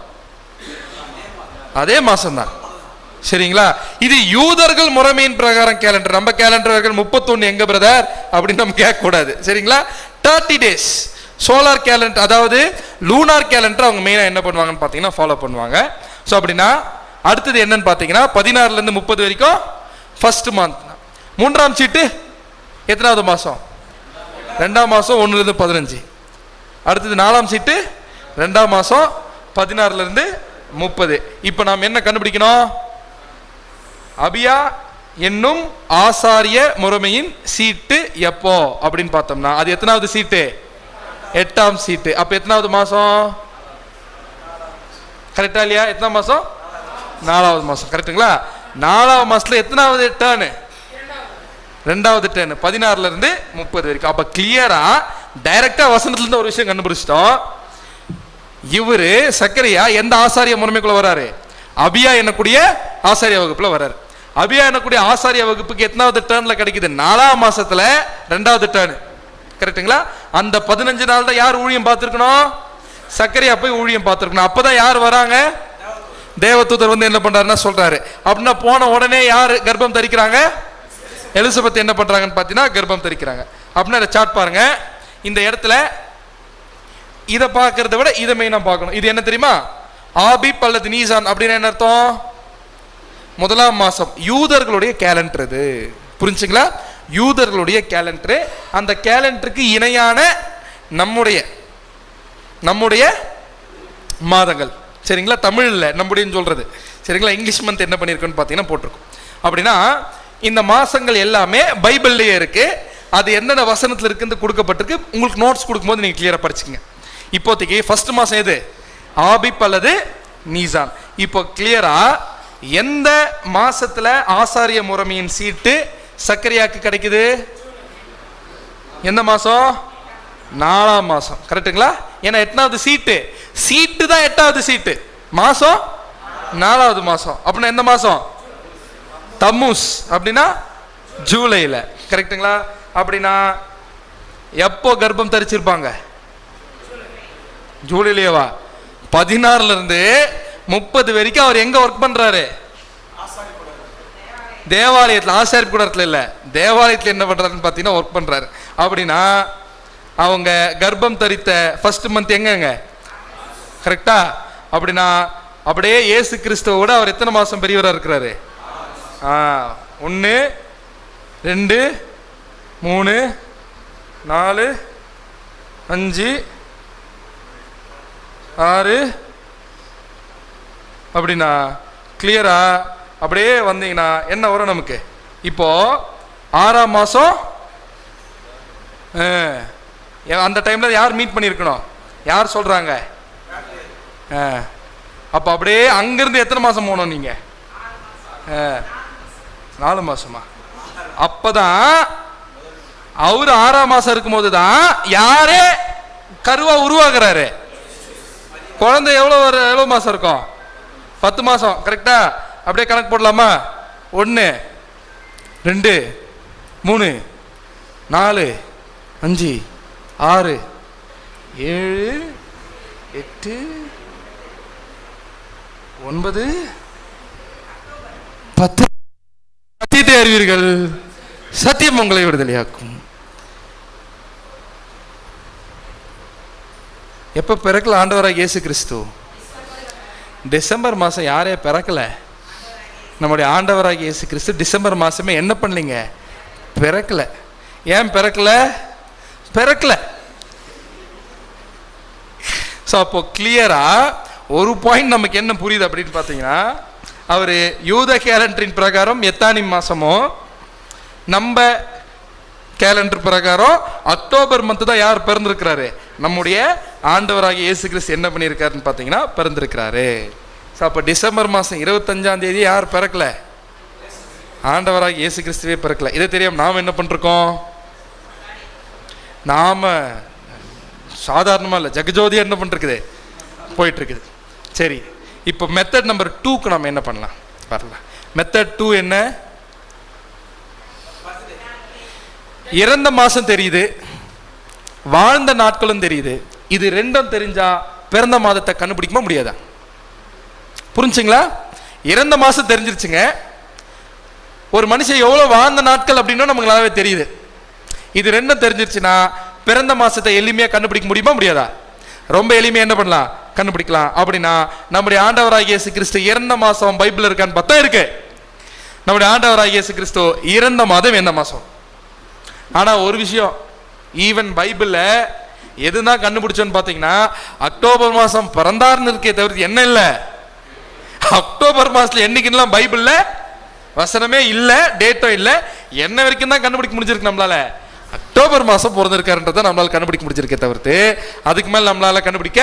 அதே மாதம்தான். சரிங்களா? இது யூதர்கள் முறைமையின் பிரகாரம் கேலண்டர். நம்ம கேலண்டர்கள் 31 எங்க பிரதர் அப்படின்னு நம்ம கேட்க கூடாது. சரிங்களா? 30 days சோலார் கேலண்டர், அதாவது லூனார் கேலண்டர் அவங்க மெயினாக என்ன பண்ணுவாங்கன்னு பார்த்தீங்கன்னா ஃபாலோ பண்ணுவாங்க. ஸோ அப்படின்னா அடுத்தது என்னன்னு பார்த்தீங்கன்னா 16லேருந்து 30 வரைக்கும் ஃபர்ஸ்ட் மந்த். 3ஆம் சீட்டு எத்தனாவது மாதம்? 2ஆம் மாதம் 1லிருந்து 15. அடுத்தது 4ஆம் சீட்டு 2ஆம் மாதம் 16லேருந்து 30. இப்போ நாம் என்ன கண்டுபிடிக்கணும்? அபியா என்னும் ஆசாரிய முறைமையின் சீட்டு எப்போ அப்படின்னு பார்த்தோம்னா அது எத்தனாவது சீட்டு? 8ஆம் சீட்டு. அப்ப எத்தனாவது மாசம்? கரெக்டா இல்லையா? எத்தனாம் மாசம்? 4வது மாசம். கரெக்டுங்களா? 4வது மாசத்துல எத்தனாவது டர்னு? 2வது டர்னு. 16லிருந்து 30 வரைக்கும். அப்ப கிளியரா டைரக்டா வசனத்துல இருந்து ஒரு விஷயம் கண்டுபிடிச்சிட்டோம். இவரு சக்கரையா எந்த ஆசாரிய முறைமைக்குள்ள வராரு? அபியா என்னக்கூடிய ஆசாரிய வகுப்புல வராரு. அபியா என்னக்கூடிய ஆசாரிய வகுப்புக்கு எத்தனாவது டர்ன்ல கிடைக்குது? 4ஆம் மாசத்துல 2வது டர்ன். கரெக்டுங்களா? அந்த 15 நாள் தான் யார் ஊழியம் பார்த்திருக்கணும்? சக்கரையா போய் ஊழியம் பார்த்திருக்கணும். அப்பதான் யார் வராங்க? தேவதூதர் வந்து என்ன பண்றாருன்னா சொல்றாரு. அப்படின்னா போன உடனே யார் கர்ப்பம் தரிக்கிறாங்க? எலிசபெத் என்ன பண்றாங்கன்னு பார்த்தீங்கன்னா கர்ப்பம் தரிக்கிறாங்க. அப்படின்னா இந்த சார்ட் பாருங்க. இந்த இடத்துல இதை பார்க்கறத விட இதை மெயினா பார்க்கணும். இது என்ன தெரியுமா? ஆபிப் அல்லது நீசான் அப்படின்னு என்ன அர்த்தம்? முதலாம் மாசம். யூதர்களுடைய கேலண்டர் இது. புரிஞ்சுங்களா? யூதர்களுடைய கேலண்டர். அந்த கேலண்டருக்கு இணையான நம்முடைய மாதங்கள். சரிங்களா? தமிழ்ல நம்முடைய சொல்றது. சரிங்களா? இங்கிலீஷ் மந்த் என்ன பண்ணிருக்கோன்னு பார்த்தீங்கன்னா போட்டிருக்கோம். அப்படின்னா இந்த மாசங்கள் எல்லாமே பைபிள்லயே இருக்கு. அது என்னென்ன வசனத்தில் இருக்குன்னு கொடுக்கப்பட்டிருக்கு. உங்களுக்கு நோட்ஸ் கொடுக்கும்போது நீங்க கிளியரா படிச்சுங்க. இப்போதைக்கு ஃபர்ஸ்ட் மாசம் எது? ஆபிப் அல்லது நீசான். இப்போ கிளியரா எந்த மாசத்துல ஆசாரிய முறைமையின் சீட்டு சக்கரையாக்கு கிடைக்குது? எந்த மாசம்? 4ஆம் மாசம். கரெக்டுங்களா? ஏன்னா 8வது சீட்டு. சீட்டு தான் 8வது சீட்டு. மாசம் 4வது மாசம். அப்படின்னா எந்த மாசம்? தம்மூஸ். அப்படின்னா ஜூலைல. கரெக்டுங்களா? அப்படின்னா எப்போ கர்ப்பம் தரிச்சிருப்பாங்க? ஜூலைலேவா? 16லிருந்து 30 வரைக்கும் அவர் எங்க ஒர்க் பண்றாரு? தேவாலயத்தில். ஆசாரி கூடத்துல இல்ல, தேவாலயத்தில் என்ன பண்றாருன்னு பார்த்தீங்கன்னா ஒர்க் பண்றாரு. அப்படின்னா அவங்க கர்ப்பம் தரித்த ஃபர்ஸ்ட் மந்த் எங்கங்க? கரெக்டா? அப்படின்னா அப்படியே இயேசு கிறிஸ்துவோட அவர் எத்தனை மாசம் பெரியவரா இருக்கிறாரு? 1 2 3 4 5 6 அப்படின்னா கிளியரா அப்படியே வந்தீங்கன்னா என்ன வரும் நமக்கு? இப்போ 6ஆம் மாசம். அந்த டைம்ல யார் மீட் பண்ணியிருக்கணும்? யார் சொல்றாங்க? அப்ப அப்படியே அங்கிருந்து எத்தனை மாசம் போகணும்? நீங்க 4 மாசமா? அப்பதான் அவரு 6ஆம் மாசம் இருக்கும்போது தான் யாரே கருவா உருவாக்குறாரு. குழந்தை எவ்வளவு மாசம் இருக்கும்? 10 மாசம். கரெக்டா? அப்படியே கணக்கு போடலாமா? 1 2 3 4 5 6 7 8 9 10 சத்தியத்தை அறிவீர்கள், சத்தியம் உங்களை விடுதலையாக்கும். எப்ப பிறக்கல ஆண்டவராக இயேசு கிறிஸ்து? டிசம்பர் மாசம். யாரே பிறக்கல? நம்முடைய ஆண்டவராக இயேசு கிறிஸ்து டிசம்பர் மாசமே என்ன பண்ணலீங்க? பிறக்கல. ஏன் பிறக்கல? பிறக்கல. ஸோ அப்போ கிளியரா ஒரு பாயிண்ட் நமக்கு என்ன புரியுது அப்படின்னு பார்த்தீங்கன்னா, அவர் யூத கேலண்டரின் பிரகாரம் எத்தானி மாசமோ, நம்ம கேலண்டர் பிரகாரம் அக்டோபர் மந்த் தான் யார் பிறந்திருக்கிறாரு? நம்முடைய ஆண்டவராகிய இயேசு கிறிஸ்து என்ன பண்ணியிருக்காருன்னு பார்த்தீங்கன்னா பிறந்திருக்கிறாரு. ஸோ அப்போ டிசம்பர் மாதம் 25ஆம் தேதி யார் பிறக்கல? ஆண்டவராகிய இயேசு கிறிஸ்துவே பிறக்கல. இதை தெரியாம நாம் என்ன பண்ணிருக்கோம்? நாம சாதாரணமாக இல்லை, ஜெகஜோதியா என்ன பண்ணிருக்குது? போயிட்டு இருக்குது. சரி, இப்போ மெத்தட் நம்பர் 2க்கு நம்ம என்ன பண்ணலாம்? வரலாம். மெத்தட் 2 என்ன? இறந்த மாசம் தெரியுது, வாழ்ந்த நாட்களும் தெரியுது. இது ரெண்டும் தெரிஞ்சா பிறந்த மாதத்தை கண்டுபிடிக்க முடியாதா? புரிஞ்சுங்களா? இறந்த மாசம் தெரிஞ்சிருச்சுங்க, ஒரு மனுஷன் எவ்வளவு வாழ்ந்த நாட்கள் அப்படின்னா நமக்கு நல்லாவே தெரியுது. இது ரெண்டும் தெரிஞ்சிருச்சுன்னா பிறந்த மாசத்தை எளிமையா கண்டுபிடிக்க முடியுமா முடியாதா? ரொம்ப எளிமையா என்ன பண்ணலாம்? கண்டுபிடிக்கலாம். அப்படின்னா நம்முடைய ஆண்டவராகிய இயேசு கிறிஸ்து இறந்த மாசம் பைபிள் இருக்கான்னு பார்த்தா இருக்கு. நம்முடைய ஆண்டவராகிய இயேசு கிறிஸ்து இறந்த மாதம் எந்த மாசம்? ஆனா ஒரு விஷயம், ஈவன் பைபிள்ல எதுதான் கண்டுபிடிச்சோன்னு பாத்தீங்கன்னா அக்டோபர் மாசம் பிறந்தார்னு இருக்கே தவிர்த்து என்ன இல்ல, அக்டோபர் மாசத்துல என்னைக்குலாம் பைபிள்ல வசனமே இல்ல, டேட்டும் இல்ல. என்ன வரைக்கும் தான் கண்டுபிடிக்க முடிஞ்சிருக்கு நம்மளால? அக்டோபர் மாசம் பிறந்திருக்காருன்றதை நம்மளால கண்டுபிடிக்க முடிஞ்சிருக்கே தவிர்த்து அதுக்கு மேல நம்மளால கண்டுபிடிக்க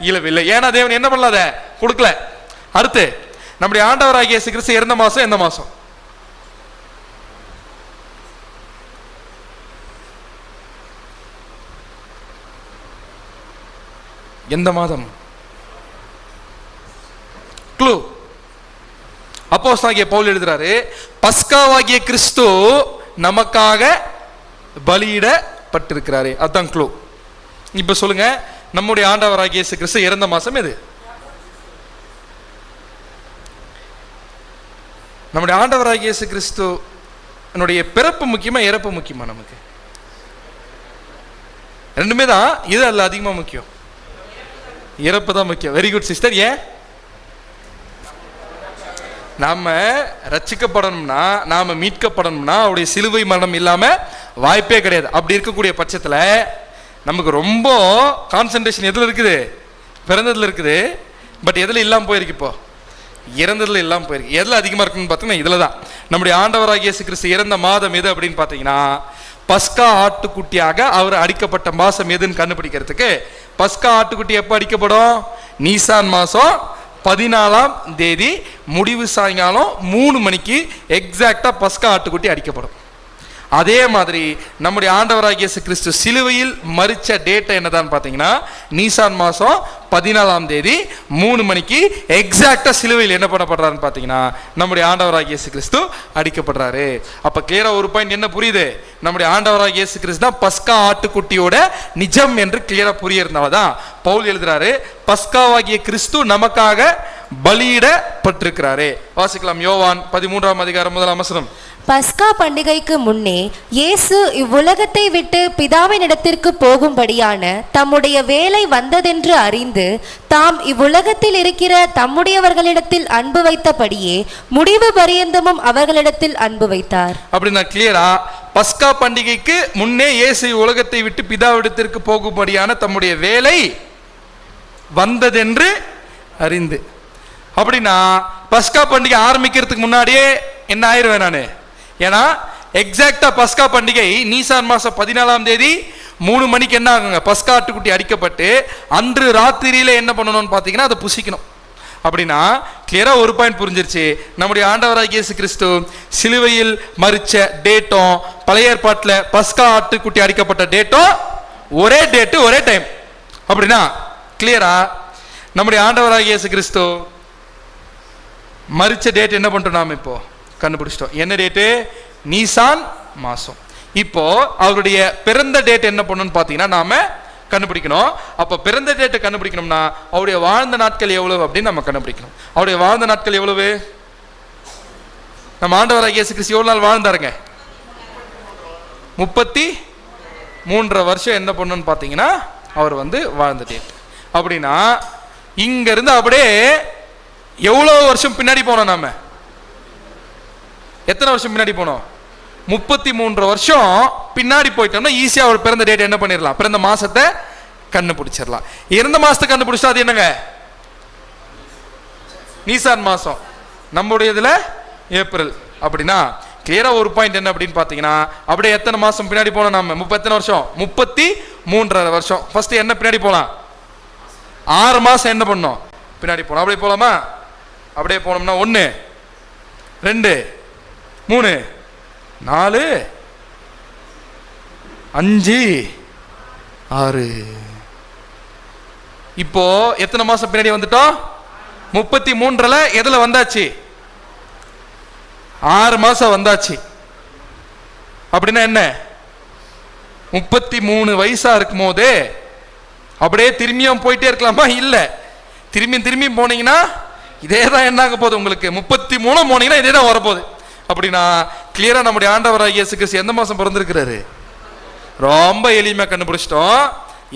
இயலவில்லை. ஏன்னா தேவன் என்ன பண்ணலாத கொடுக்கல. அடுத்து நம்முடைய ஆண்டவராகிய இயேசு கிறிஸ்து இறந்த மாசம் எந்த மாசம்? எந்த மாதம்? க்ளூ. அப்போஸ்தலனாகிய பவுல் எழுதுறாரு, பஸ்காவாகிய கிறிஸ்து நமக்காக பலியிடப்பட்டிருக்கிறாரு. அதுதான் க்ளூ. இப்ப சொல்லுங்க, நம்முடைய ஆண்டவராகிய இயேசு கிறிஸ்து இறந்த மாசம் எது? நம்முடைய ஆண்டவராகிய இயேசு கிறிஸ்து என்னுடைய பிறப்பு முக்கியமா இறப்பு முக்கியமா? நமக்கு ரெண்டுமே தான். இது அல்ல அதிகமா முக்கியம், இறப்பு தான் முக்கியம். Very good sister. ஏன்? நாம ரட்சிக்கப்படணும்னா, நாம மீட்கப்படணும்னா அவருடைய சிலுவை மரணம் இல்லாம வாய்ப்பே கிடையாது. அப்படி இருக்கக்கூடிய பட்சத்துல நமக்கு ரொம்ப கான்சென்ட்ரேஷன் எதுல இருக்குது? பிறந்ததுல இருக்குது. பட் எதுல இல்லாம போயிருக்கு? இப்போ இறந்ததுல இல்லாம போயிருக்கு. எதுல அதிகமா இருக்குன்னு பார்த்தீங்கன்னா இதுல தான். நம்முடைய ஆண்டவராகிய இயேசு கிறிஸ்து இறந்த மாதம் எது அப்படின்னு பார்த்தீங்கன்னா, பஸ்கா ஆட்டுக்குட்டியாக அவர் அடிக்கப்பட்ட மாசம் எதுன்னு கண்டுபிடிக்கிறதுக்கு, பஸ்கா ஆட்டுக்குட்டி எப்போ அடிக்கப்படும்? நீசான் மாசம் 14ஆம் தேதி முடிவு சாயங்காலம் 3 மணிக்கு எக்ஸாக்டா பஸ்கா ஆட்டுக்குட்டி அடிக்கப்படும். அதே மாதிரி நம்முடைய ஆண்டவராகிய இயேசு கிறிஸ்து சிலுவையில் மரிச்ச டேட் என்னதான் பார்த்தீங்கன்னா, நீசான் மாசம் 14ஆம் தேதி 3 மணிக்கு எக்ஸாக்டா சிலுவையில் என்ன பண்ணப்படுறாருன்னு பார்த்தீங்கன்னா நம்முடைய ஆண்டவராகிய இயேசு கிறிஸ்து அடிக்கப்படுறாரு. அப்ப கிளியரா ஒரு பாயிண்ட் என்ன புரியுது? நம்முடைய ஆண்டவராகிய இயேசு கிறிஸ்து தான் பஸ்கா ஆட்டுக்குட்டியோட நிஜம் என்று கிளியரா புரியறதுனாலதான் பவுல் எழுதுறாரு, பஸ்காவாகிய கிறிஸ்து நமக்காக பலியிடப்பட்டிருக்கிறாரு. வாசிக்கலாம், யோவான் 13ஆம் அதிகாரம் 1ஆம் வசனம். பஸ்கா பண்டிகைக்கு முன்னே இயேசு இவ்வுலகத்தை விட்டு பிதாவின் இடத்திற்கு போகும்படியான தம்முடைய வேலை வந்ததென்று அறிந்து தாம் இவ்வுலகத்தில் இருக்கிற தம்முடையவர்களிடத்தில் அன்பு வைத்தபடியே முடிவு பரியந்தமும் அவர்களிடத்தில் அன்பு வைத்தார். அப்படின்னா கிளியரா பஸ்கா பண்டிகைக்கு முன்னே இயேசு உலகத்தை விட்டு பிதாவிடத்திற்கு போகும்படியான தம்முடைய வேலை வந்ததென்று அறிந்து. அப்படின்னா பஸ்கா பண்டிகை ஆரம்பிக்கிறதுக்கு முன்னாடியே என்ன ஆயிருவேன் நானு? ஏன்னா எக்ஸாக்டா பஸ்கா பண்டிகை நீசான் மாசம் 14ஆம் தேதி 3 மணிக்கு என்ன ஆகுங்க? பஸ்கா ஆட்டுக்குட்டி அடிக்கப்பட்டு அன்று ராத்திரியில என்ன பண்ணணும்னு பார்த்தீங்கன்னா அதை புசிக்கணும். அப்படின்னா கிளியரா ஒரு பாயிண்ட் புரிஞ்சிருச்சு. நம்முடைய ஆண்டவராகிய இயேசு கிறிஸ்து சிலுவையில் மரிச்ச டேட்டும் பழைய ஏற்பாட்டில் பஸ்கா ஆட்டுக்குட்டி அடிக்கப்பட்ட டேட்டும் ஒரே டேட்டு ஒரே டைம். அப்படின்னா கிளியரா நம்முடைய ஆண்டவராகிய இயேசு கிறிஸ்து மரிச்ச டேட் என்ன பண்ணிட்டோம், நாம் இப்போ கண்டுபிடிச்சிட்டோம். என்ன டேட்டு? நீசான் மாசம். இப்போ அவருடைய பிறந்த டேட் என்ன பண்ணணும்னு பார்த்தீங்கன்னா நாம கண்டுபிடிக்கணும். அப்போ பிறந்த டேட்டை கண்டுபிடிக்கணும்னா அவருடைய வாழ்ந்த நாட்கள் எவ்வளவு அப்படின்னு நம்ம கண்டுபிடிக்கணும். அவருடைய வாழ்ந்த நாட்கள் எவ்வளவு? நம்ம ஆண்டவராகிய இயேசு கிறிஸ்து எவ்வளவு நாள் வாழ்ந்தாருங்க? 33 வருஷம் என்ன பண்ணணும்னு பார்த்தீங்கன்னா அவர் வாழ்ந்த டேட். அப்படின்னா இங்க இருந்து அப்படியே எவ்வளவு வருஷம் பின்னாடி போனோம்? நாம எத்தனை வருஷம் பின்னாடி போனோம்? 33 வருஷம் பின்னாடி போயிட்டோம்னா ஈஸியா அவர் பிறந்த டேட் என்ன பண்ணிடலாம், பிறந்த மாசத்தை கண்டுபிடிச்சிடலாம். இறந்த மாசத்தை கண்டுபிடிச்சா அது என்னங்க? நீசான் மாசம். நம்முடைய இதுல ஏப்ரல். அப்படின்னா கிளியரா ஒரு பாயிண்ட் என்ன அப்படின்னு பாத்தீங்கன்னா அப்படியே எத்தனை மாசம் பின்னாடி போனோம்? நாம எத்தனை வருஷம்? 33 வருஷம். ஃபர்ஸ்ட் என்ன பின்னாடி போலாம்? 6 மாசம் என்ன பண்ணோம் பின்னாடி போனோம். அப்படியே போலாமா? அப்படியே போனோம்னா 1 2 3 4 5 6. இப்போ எத்தனை மாசம் பின்னாடி வந்துட்டோம்? 33ல எதுல வந்தாச்சு? 6 மாசம் வந்தாச்சு. அப்படின்னா என்ன? 33 வயசா இருக்கும் போதே அப்படியே திரும்பியும் போயிட்டே இருக்கலாமா? இல்ல, திரும்பியும் போனீங்கன்னா இதே தான் என்ன ஆக போகுது உங்களுக்கு? 33 போனீங்கன்னா இதே தான் வரப்போகுது. அப்படின்னா கிளியரா நம்முடைய ஆண்டவராகிய இயேசு கிறிஸ்து எந்த மாசம் பிறந்திருக்கிறாரு? ரொம்ப எளிமையா கண்டுபிடிச்சிட்டோம்.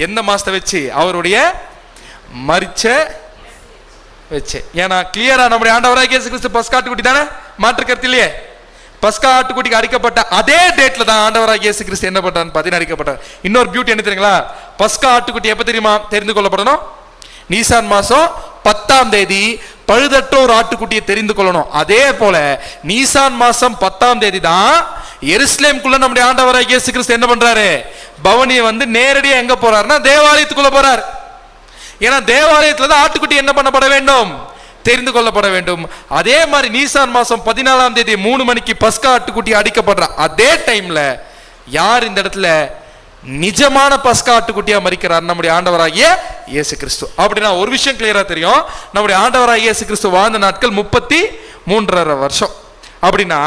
எந்த மாசத்தை வச்சு? அவருடைய மரிச்ச வச்சு. ஏன்னா கிளியரா நம்முடைய ஆண்டவராகிய இயேசு கிறிஸ்து பஸ்கா ஆட்டுக்குட்டி தானே, மாற்று கருத்து இல்லையே. பஸ்கா ஆட்டுக்குட்டிக்கு அடிக்கப்பட்ட அதே டேட்ல தான் ஆண்டவராகிய இயேசு கிறிஸ்து என்ன பண்றான்னு பார்த்தீங்கன்னா அடிக்கப்பட்டார். இன்னொரு பியூட்டி என்ன தெரியுங்களா? பஸ்கா ஆட்டுக்குட்டி எப்ப தெரியுமா தெரிந்து கொள்ளப்படணும்? நீசான் மாசம் 10ஆம் தேதி பழுதற்ற ஒரு ஆட்டுக்குட்டியை தெரிந்து கொள்ளணும். அதே போல நீசான் மாசம் 10ஆம் தேதி தான் எருசலேமுக்குள்ள நம்முடைய ஆண்டவராகிய இயேசு கிறிஸ்து என்ன பண்றாரு? பவனியை நேரடியா எங்க போறாருன்னா தேவாலயத்துக்குள்ள போறார். ஏன்னா தேவாலயத்துல தான் ஆட்டுக்குட்டி என்ன பண்ணப்பட வேண்டும்? தெரிந்து கொள்ளப்பட வேண்டும். அதே மாதிரி நீசான் மாசம் 14ஆம் தேதி 3 மணிக்கு பஸ்கா ஆட்டுக்குட்டி அடிக்கப்படுற அதே டைம்ல யார் இந்த இடத்துல நிஜமான பஸ்கா ஆட்டுக்குட்டியா மரிக்கிறார்? நம்முடைய ஆண்டவராகிய இயேசு கிறிஸ்து. அப்படின்னா ஒரு விஷயம் கிளியரா தெரியும், நம்முடைய ஆண்டவராகிய இயேசு கிறிஸ்து வாழ்ந்த நாட்கள் 33.5 வருஷம். அப்படின்னா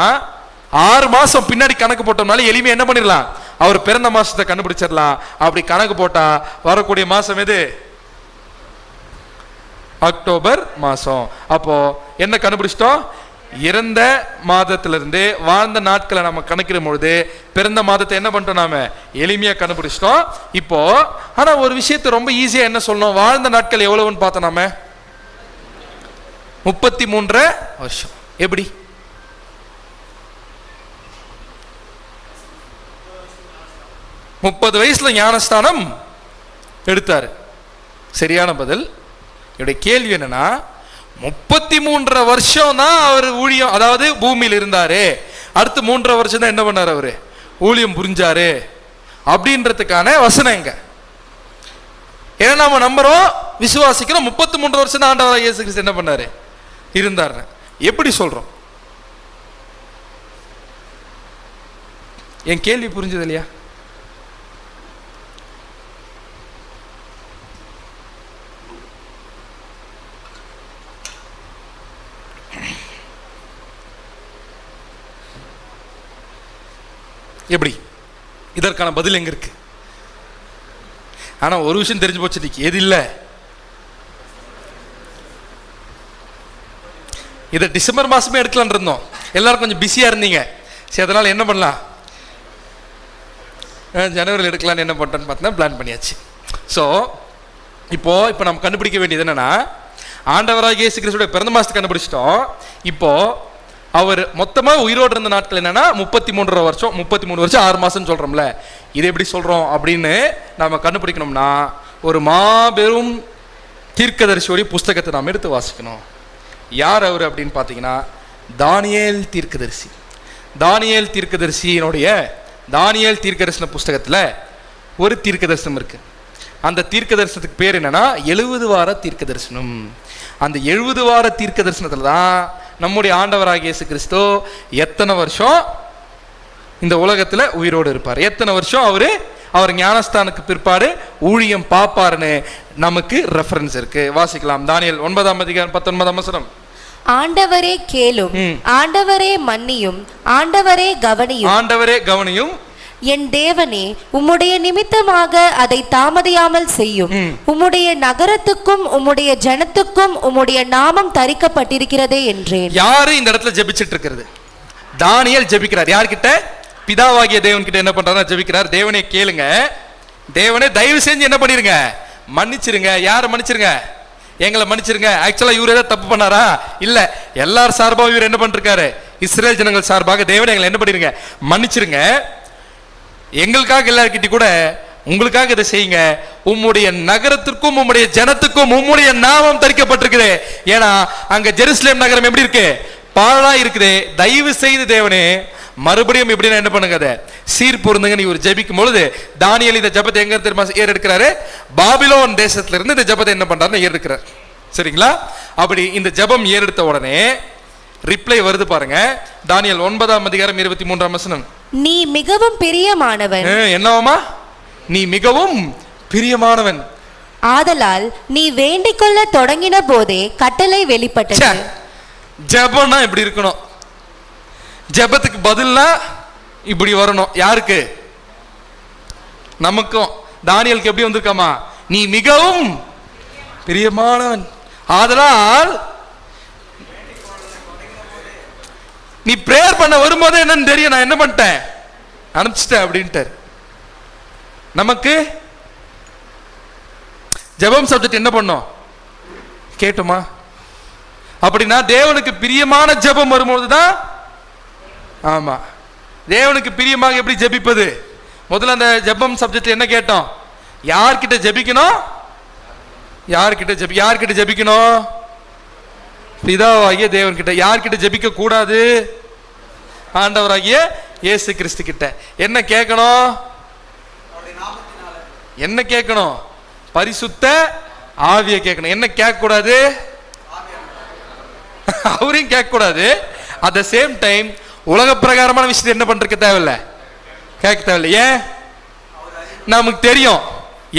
6 மாசம் பின்னாடி கணக்கு போட்டோம்னால எளிமையா என்ன பண்ணிடலாம்? அவர் பிறந்த மாசத்தை கண்டுபிடிச்சிடலாம். அப்படி கணக்கு போட்டா வரக்கூடிய மாசம் எது? அக்டோபர் மாசம். அப்போ என்ன கண்டுபிடிச்சிட்டோம்? இறந்த மாதத்திலிருந்து வாழ்ந்த நாட்களை நம்ம கணக்கிடும் பொழுது பிறந்த மாதத்தை என்ன பண்ணிட்டோம்? நாம எளிமையா கண்டுபிடிச்சிட்டோம். இப்போ ஆனா ஒரு விஷயத்தை ரொம்ப ஈஸியா என்ன சொல்லணும்? வாழ்ந்த நாட்கள் எவ்வளவுன்னு பார்த்தோம் நாம 33 வருஷம். எப்படி? முப்பது வயசுல ஞானஸ்தானம் எடுத்தாரு. சரியான பதில். என்னுடைய கேள்வி என்னன்னா 33 வருஷம் தான் அவர் ஊழியம், அதாவது பூமியில் இருந்தாரு. அடுத்து 3 வருஷம் தான் என்ன பண்ணாரு? அவரு ஊழியம் புரிஞ்சாரு அப்படின்றதுக்கான வசனம் எங்க? ஏன்னா நம்ம நம்புறோம், விசுவாசிக்கிறோம் 33 வருஷம் தான் ஆண்டவராகிய இயேசு கிறிஸ்து என்ன பண்ணாரு? இருந்தாரு. எப்படி சொல்றோம்? என் கேள்வி புரிஞ்சது இல்லையா? எப்படி? இதற்கான பதில் எங்க இருக்கு? ஆனா ஒரு விஷயம் தெரிஞ்சு போச்சு, எது இல்ல. இதை டிசம்பர் மாசமே எடுக்கலான் இருந்தோம், எல்லாரும் கொஞ்சம் பிஸியா இருந்தீங்க. சரி, அதனால என்ன பண்ணலாம், ஜனவரியில் எடுக்கலான்னு என்ன பண்ணிட்டோன்னு பார்த்தா பிளான் பண்ணியாச்சு. ஸோ இப்போ நம்ம கண்டுபிடிக்க வேண்டியது என்னன்னா, ஆண்டவராகிய இயேசு கிறிஸ்துவோட பிறந்த மாசத்தை கண்டுபிடிச்சிட்டோம். இப்போ அவர் மொத்தமா உயிரோடு இருந்த நாட்கள் என்னன்னா 33 வருஷம், 33 வருஷம் 6 மாசம் சொல்றோம்ல. இது எப்படி சொல்றோம் அப்படின்னு நாம கண்டுபிடிக்கணும்னா ஒரு மாபெரும் தீர்க்கதரிசியோடைய புஸ்தகத்தை நாம் எடுத்து வாசிக்கணும். யார் அவர் அப்படின்னு பார்த்தீங்கன்னா தானியேல் தீர்க்கதரிசி. தானியேல் தீர்க்கதரிசியினுடைய தானியேல் தீர்க்கதரிசன புஸ்தகத்தில் ஒரு தீர்க்க தரிசனம் இருக்கு. அந்த தீர்க்க தரிசனத்துக்கு பேர் என்னன்னா 70 வார தீர்க்க தரிசனம். அந்த 70 வார தீர்க்க தரிசனத்துல தான் நம்முடைய ஆண்டவராகிய இயேசு கிறிஸ்து எத்தனை வருஷம் இந்த உலகத்துல உயிரோடு இருப்பார், எத்தனை வருஷம் அவர் ஞானஸ்தானுக்கு பிற்பாடு ஊழியம் பார்ப்பாருன்னு நமக்கு ரெஃபரன்ஸ் இருக்கு. வாசிக்கலாம். தானியேல் 9:19. ஆண்டவரே கேளும், ஆண்டவரே மன்னியும், ஆண்டவரே கவனியும், ஆண்டவரே கவனியும், என் தேவனே உம்முடைய நிமித்தமாக அதை தாமதியாமல் செய்யும். உம்முடைய நகரத்துக்கும் உம்முடைய ஜனத்துக்கும் உம்முடைய நாமம் தரிக்கப்பட்டிருக்கிறதே என்றேன். யாரு இந்த இடத்துல ஜெபிச்சிட்டு இருக்கிறது? தானியேல் ஜெபிக்கிறார். யார்கிட்ட? பிதாவாகிய தேவன் கிட்ட என்ன பண்றாரு? ஜெபிக்கிறார். தேவனே கேளுங்க, தேவனே தயவு செஞ்சு என்ன பண்ணிருங்க, மன்னிச்சிருங்க. யார மன்னிச்சிருங்க? எங்களை மன்னிச்சிருங்க. ஆக்சுவலா இவர் ஏதாவது தப்பு பண்ணாரா? இல்ல, எல்லார் சார்பாக இவர் என்ன பண்ணிருக்காரு? இஸ்ரேல் ஜனங்கள் சார்பாக தேவனே எங்களை என்ன பண்ணிருங்க, மன்னிச்சிருங்க. எங்களுக்காக எல்லார்கிட்ட கூட உங்களுக்காக இதை செய்யுங்க. உம்முடைய நகரத்திற்கும் உம்முடைய ஜனத்துக்கும் உம்முடைய நாமம் தரிக்கப்பட்டிருக்குது. ஏன்னா அங்க ஜெருசலேம் நகரம் எப்படி இருக்கு? பாழா இருக்குது. தயவு செய்து தேவனே மறுபடியும் இப்படின்னா என்ன பண்ணுங்க, அதை சீர் பொருந்துங்க. நீ ஒரு ஜெபிக்கும் பொழுது தானியேல் இந்த ஜெபத்தை எங்க தெரியுமா ஏறெடுக்கிறாரு? பாபிலோன் தேசத்துல இருந்து இந்த ஜெபத்தை என்ன பண்றாருன்னு ஏறெடுக்கிறார். சரிங்களா? அப்படி இந்த ஜெபம் ஏறெடுத்த உடனே ரிப்ளை வருது பாருங்க. தானியேல் 9:23. நீ மிகவும் பிரியமானவன். என்னவாமா? நீ மிகவும் பிரியமானவன். ஆதலால் நீ வேண்டிக் கொள்ள தொடங்கின போதே கட்டளை வெளிப்பட்டது. ஜெபம்னா இப்படி இருக்கணும். ஜெபத்துக்கு பதிலா இப்படி வரணும். யாருக்கு? நமக்கும். தானியேலுக்கு எப்படி வந்திருக்காமா? நீ மிகவும் பிரியமானவன். ஆதலால் நீ பிரேயர் பண்ண வரும்போது என்னன்னு தெரியும், நான் என்ன பண்ணிட்டேன், அனுப்பிச்சிட்டேன் அப்படின்ட்டு. நமக்கு ஜெபம் சப்ஜெக்ட் என்ன பண்ணோம் கேட்டோமா? அப்படின்னா தேவனுக்கு பிரியமான ஜெபம் வரும்போது தான், ஆமா, தேவனுக்கு பிரியமாக எப்படி ஜெபிப்பது? முதல்ல அந்த ஜெபம் சப்ஜெக்ட் என்ன கேட்டோம்? யார்கிட்ட ஜெபிக்கணும்? யார்கிட்ட ஜெபிக்கணும்? பிதாவாகிய தேவன் கிட்ட. யார்கிட்ட ஜெபிக்க கூடாது? ஆண்டவராகிய இயேசு கிறிஸ்து கிட்ட. என்ன கேட்கணும்? என்ன கேட்கணும்? பரிசுத்த ஆவியை கேட்கணும். என்ன கேட்க கூடாது? அவரையும் கேட்க கூடாது. அட் த சேம் டைம் உலக பிரகாரமான விஷயத்தை என்ன பண்றதுக்கு தேவையில்லை, கேட்க தேவையில்லை. ஏன்? நமக்கு தெரியும்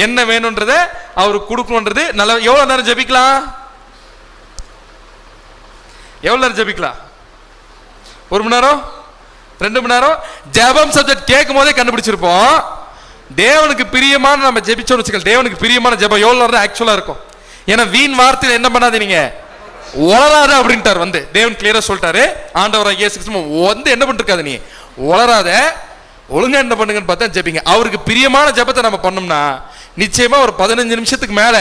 என்ன வேணும்ன்றத அவருக்கு கொடுக்கணும்ன்றது. நல்ல எவ்வளவு நேரம் ஜெபிக்கலாம்? எவ்வளவு நேரம் ஜெபிக்கலாம்? 1 மணி நேரம், 2 மணி நேரம். ஜெபம் சப்ஜெக்ட் கேட்கும் போதே கண்டுபிடிச்சிருப்போம். தேவனுக்கு பிரியமான நம்ம ஜெபிச்சோம்னு வச்சுக்கோங்க, தேவனுக்கு பிரியமான ஜெபம் எவ்வளவு நேரம் ஆக்சுவலா இருக்கும். ஏன்னா வீண் வார்த்தையில என்ன பண்ணாதீங்க, உளராத அப்படின்ட்டார். வந்து தேவன் கிளியரா சொல்லிட்டாரு. ஆண்டவராகிய இயேசு கிறிஸ்து வந்து என்ன பண்ணிருக்காது, நீ உளராத, ஒழுங்கா என்ன பண்ணுங்கன்னு பார்த்தா ஜெபிங்க. அவருக்கு பிரியமான ஜெபத்தை நம்ம பண்ணோம்னா நிச்சயமா ஒரு 15 நிமிஷத்துக்கு மேல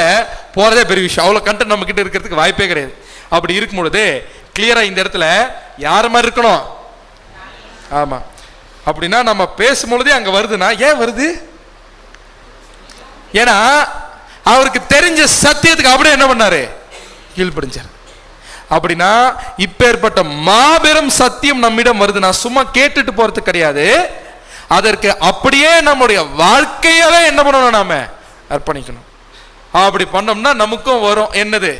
போறதே பெரிய விஷயம். அவ்வளவு கண்டென்ட் நம்ம கிட்ட இருக்கிறதுக்கு வாய்ப்பே கிடையாது. அப்படி இருக்கும் பொழுது கிளியரா இந்த இடத்துல யார மாதிரி இருக்கணும்? ஆமா. அப்படின்னா நம்ம பேசும்பொழுதே அங்க வருதுன்னா ஏன் வருது? ஏன்னா அவருக்கு தெரிஞ்ச சத்தியத்துக்கு அப்படியே என்ன பண்ணாரு, கீழ்ப்படிஞ்சார். அப்படின்னா இப்பேற்பட்ட மாபெரும் சத்தியம் நம்மிடம் வருதுன்னா சும்மா கேட்டுட்டு போறது கிடையாது, அதற்கு அப்படியே நம்முடைய வாழ்க்கையவே என்ன பண்ணணும், நாம அர்ப்பணிக்கணும். அப்படி பண்ணோம்னா நமக்கும் வரும். என்னது?